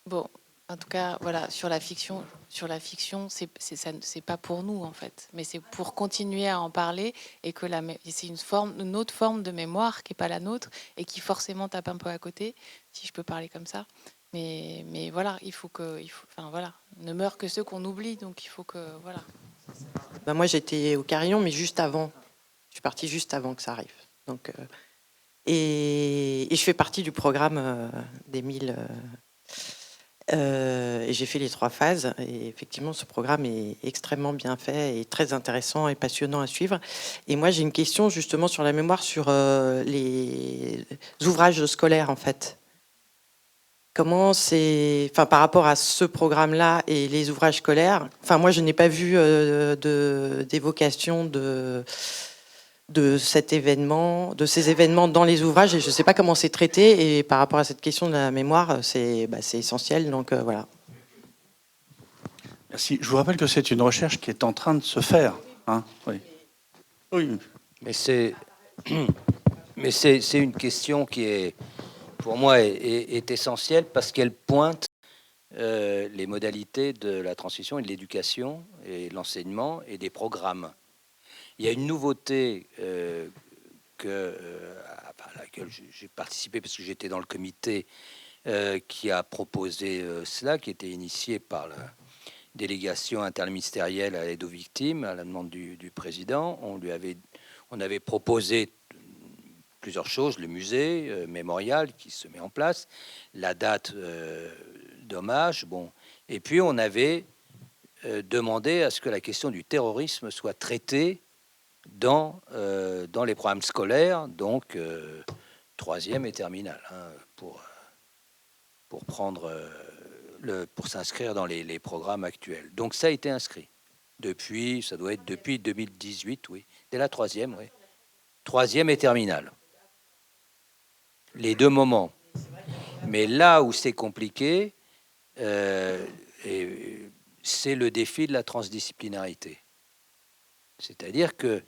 Bon, en tout cas, voilà, sur la fiction, c'est pas pour nous en fait, mais c'est pour continuer à en parler et que c'est une autre forme de mémoire qui est pas la nôtre et qui forcément tape un peu à côté, si je peux parler comme ça. Mais voilà, enfin voilà, ne meurent que ceux qu'on oublie, donc il faut que voilà. Ben moi, j'étais au Carillon, mais juste avant. Je suis partie juste avant que ça arrive. Donc, et je fais partie du programme des 1000. Et j'ai fait les 3 phases. Et effectivement, ce programme est extrêmement bien fait et très intéressant et passionnant à suivre. Et moi, j'ai une question justement sur la mémoire, sur les ouvrages scolaires, en fait. Comment c'est, enfin, par rapport à ce programme-là et les ouvrages scolaires, enfin, moi, je n'ai pas vu d'évocation de cet événement, de ces événements dans les ouvrages, et je ne sais pas comment c'est traité. Et par rapport à cette question de la mémoire, c'est essentiel. Donc voilà. Merci. Je vous rappelle que c'est une recherche qui est en train de se faire. Hein, oui. Oui. Mais c'est une question qui est, pour moi, est essentielle parce qu'elle pointe les modalités de la transmission et de l'éducation et de l'enseignement et des programmes. Il y a une nouveauté à laquelle j'ai participé parce que j'étais dans le comité qui a proposé cela, qui était initié par la délégation interministérielle à l'aide aux victimes, à la demande du président. On avait proposé plusieurs choses, le musée mémorial qui se met en place, la date d'hommage, bon, et puis on avait demandé à ce que la question du terrorisme soit traitée dans les programmes scolaires, donc troisième et terminale, hein, pour s'inscrire dans les programmes actuels. Donc ça a été inscrit ça doit être depuis 2018, oui, dès la troisième, oui, troisième et terminale. Les deux moments. Mais là où c'est compliqué, c'est le défi de la transdisciplinarité. C'est-à-dire que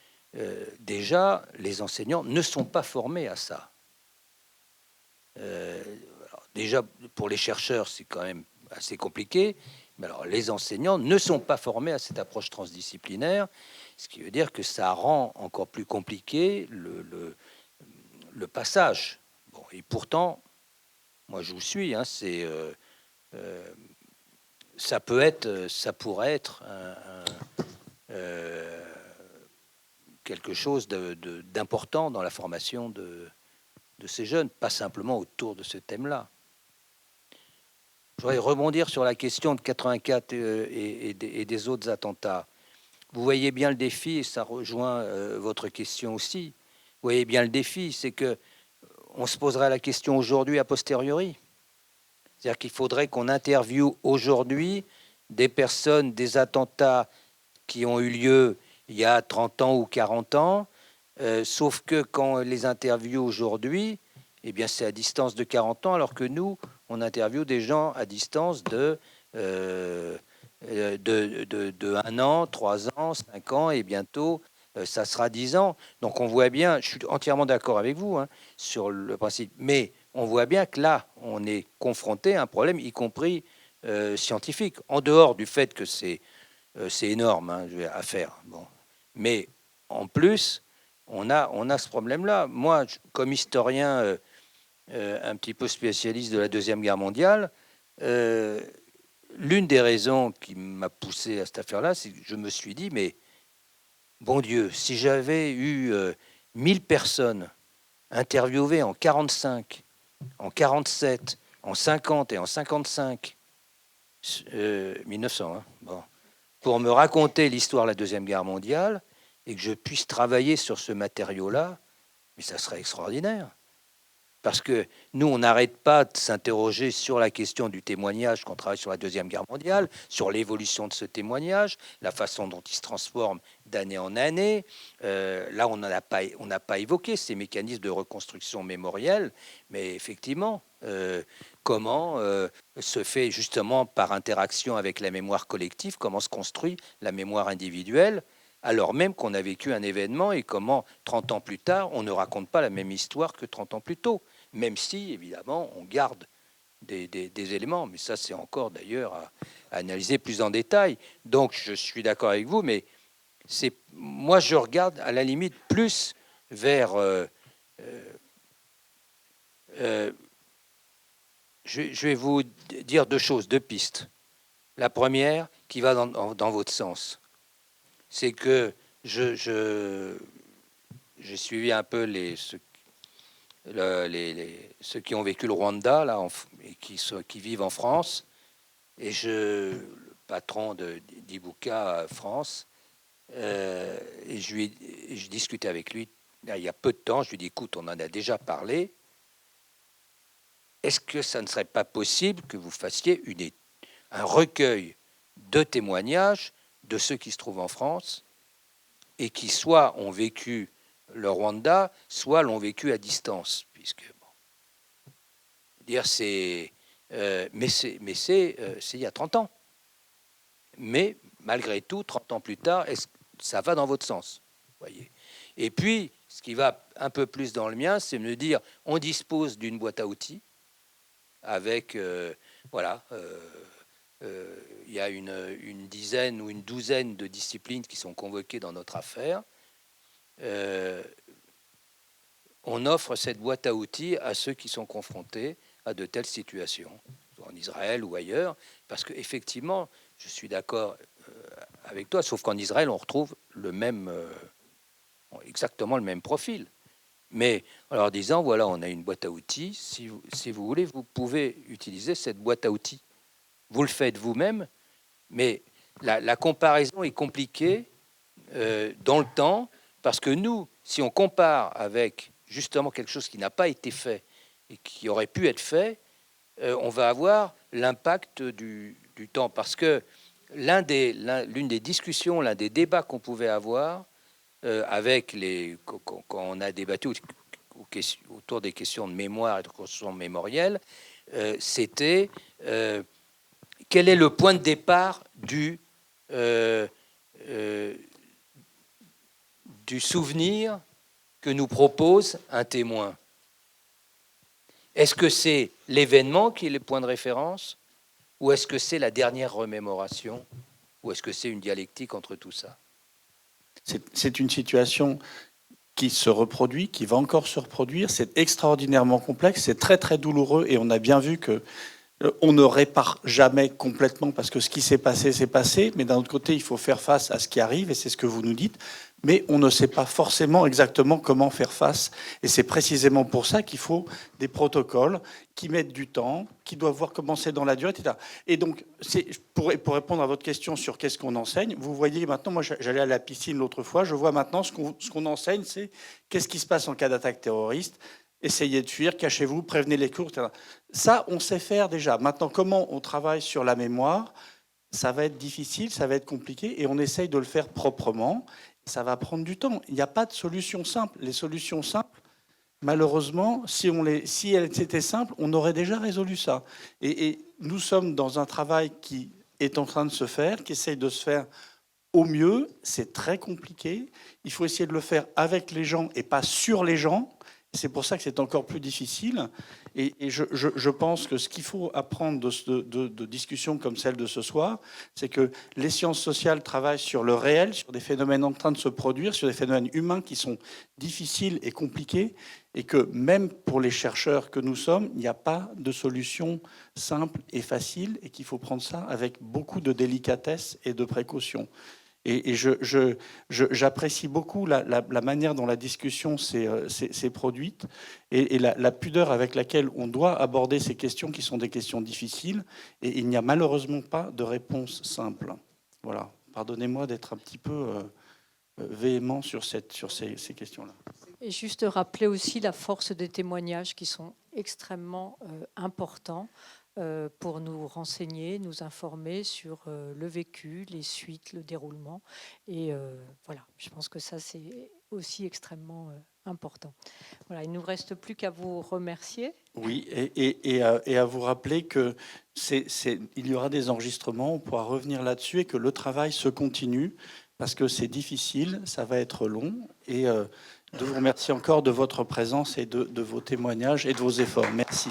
déjà, les enseignants ne sont pas formés à ça. Déjà, pour les chercheurs, c'est quand même assez compliqué. Mais alors, les enseignants ne sont pas formés à cette approche transdisciplinaire, ce qui veut dire que ça rend encore plus compliqué le passage. Bon, et pourtant, moi je vous suis, hein, ça pourrait être quelque chose d'important dans la formation de ces jeunes, pas simplement autour de ce thème-là. Je voudrais rebondir sur la question de 84 et des autres attentats. Vous voyez bien le défi, et ça rejoint votre question aussi. Vous voyez bien le défi, c'est que on se poserait la question aujourd'hui a posteriori. C'est-à-dire qu'il faudrait qu'on interviewe aujourd'hui des personnes, des attentats qui ont eu lieu il y a 30 ans ou 40 ans, sauf que quand on les interviewe aujourd'hui, eh bien c'est à distance de 40 ans, alors que nous, on interviewe des gens à distance de 1 an, 3 ans, 5 ans, et bientôt, ça sera 10 ans. Donc on voit bien, je suis entièrement d'accord avec vous hein, sur le principe, mais on voit bien que là, on est confronté à un problème, y compris scientifique, en dehors du fait que c'est énorme hein, à faire. Bon. Mais en plus, on a ce problème-là. Moi, comme historien un petit peu spécialiste de la Deuxième Guerre mondiale, l'une des raisons qui m'a poussé à cette affaire-là, c'est que je me suis dit, mais bon Dieu, si j'avais eu 1000 personnes interviewées en 45, en 47, en 50 et en 55, 1900, hein, bon, pour me raconter l'histoire de la Deuxième Guerre mondiale, et que je puisse travailler sur ce matériau-là, mais ça serait extraordinaire. Parce que nous, on n'arrête pas de s'interroger sur la question du témoignage qu'on travaille sur la Deuxième Guerre mondiale, sur l'évolution de ce témoignage, la façon dont il se transforme d'année en année. Là, on n'a pas évoqué ces mécanismes de reconstruction mémorielle, mais effectivement, comment se fait justement par interaction avec la mémoire collective, comment se construit la mémoire individuelle, alors même qu'on a vécu un événement et comment, 30 ans plus tard, on ne raconte pas la même histoire que 30 ans plus tôt. Même si, évidemment, on garde des éléments. Mais ça, c'est encore, d'ailleurs, à analyser plus en détail. Donc, je suis d'accord avec vous, mais moi, je regarde, à la limite, plus vers... je vais vous dire deux choses, deux pistes. La première, qui va dans votre sens, c'est que j'ai suivi un peu ceux qui ont vécu le Rwanda là, et qui vivent en France. Et le patron d'Ibuka France, et je discutais avec lui il y a peu de temps. Je lui dis, écoute, on en a déjà parlé. Est-ce que ça ne serait pas possible que vous fassiez un recueil de témoignages de ceux qui se trouvent en France et qui soit ont vécu le Rwanda, soit l'ont vécu à distance, puisque bon, dire mais c'est il y a 30 ans. Mais malgré tout, 30 ans plus tard, ça va dans votre sens, voyez. Et puis, ce qui va un peu plus dans le mien, c'est me dire, on dispose d'une boîte à outils avec, voilà, il y a une dizaine ou une douzaine de disciplines qui sont convoquées dans notre affaire. On offre cette boîte à outils à ceux qui sont confrontés à de telles situations, soit en Israël ou ailleurs, parce qu'effectivement, je suis d'accord avec toi, sauf qu'en Israël, on retrouve exactement le même profil. Mais en leur disant, voilà, on a une boîte à outils, si vous voulez, vous pouvez utiliser cette boîte à outils. Vous le faites vous-même, mais la comparaison est compliquée dans le temps, parce que nous, si on compare avec justement quelque chose qui n'a pas été fait et qui aurait pu être fait, on va avoir l'impact du temps. Parce que l'une des discussions, l'un des débats qu'on pouvait avoir quand on a débattu autour des questions de mémoire et de construction mémorielle, c'était quel est le point de départ du souvenir que nous propose un témoin. Est-ce que c'est l'événement qui est le point de référence, ou est-ce que c'est la dernière remémoration, ou est-ce que c'est une dialectique entre tout ça? C'est une situation qui se reproduit, qui va encore se reproduire. C'est extraordinairement complexe, c'est très très douloureux, et on a bien vu que on ne répare jamais complètement parce que ce qui s'est passé, c'est passé. Mais d'un autre côté, il faut faire face à ce qui arrive, et c'est ce que vous nous dites. Mais on ne sait pas forcément exactement comment faire face. Et c'est précisément pour ça qu'il faut des protocoles qui mettent du temps, qui doivent voir comment c'est dans la durée, etc. Et donc, pour répondre à votre question sur qu'est-ce qu'on enseigne, vous voyez maintenant, moi j'allais à la piscine l'autre fois, je vois maintenant ce qu'on enseigne, c'est qu'est-ce qui se passe en cas d'attaque terroriste. Essayez de fuir, cachez-vous, prévenez les cours, etc. Ça, on sait faire déjà. Maintenant, comment on travaille sur la mémoire, ça va être difficile, ça va être compliqué, et on essaye de le faire proprement. Ça va prendre du temps. Il n'y a pas de solution simple. Les solutions simples, malheureusement, si elles étaient simples, on aurait déjà résolu ça. Et nous sommes dans un travail qui est en train de se faire, qui essaye de se faire au mieux. C'est très compliqué. Il faut essayer de le faire avec les gens et pas sur les gens. C'est pour ça que c'est encore plus difficile. Et je pense que ce qu'il faut apprendre de discussions comme celle de ce soir, c'est que les sciences sociales travaillent sur le réel, sur des phénomènes en train de se produire, sur des phénomènes humains qui sont difficiles et compliqués, et que même pour les chercheurs que nous sommes, il n'y a pas de solution simple et facile, et qu'il faut prendre ça avec beaucoup de délicatesse et de précaution. Et j'apprécie beaucoup la manière dont la discussion s'est produite, et la pudeur avec laquelle on doit aborder ces questions qui sont des questions difficiles. Et il n'y a malheureusement pas de réponse simple. Voilà. Pardonnez-moi d'être un petit peu véhément sur ces questions-là. Et juste rappeler aussi la force des témoignages qui sont extrêmement importants pour nous renseigner, nous informer sur le vécu, les suites, le déroulement. Et voilà, je pense que ça, c'est aussi extrêmement important. Voilà, il ne nous reste plus qu'à vous remercier. Oui, et à vous rappeler que il y aura des enregistrements, on pourra revenir là-dessus, et que le travail se continue, parce que c'est difficile, ça va être long. Et de vous remercier encore de votre présence et de vos témoignages et de vos efforts. Merci.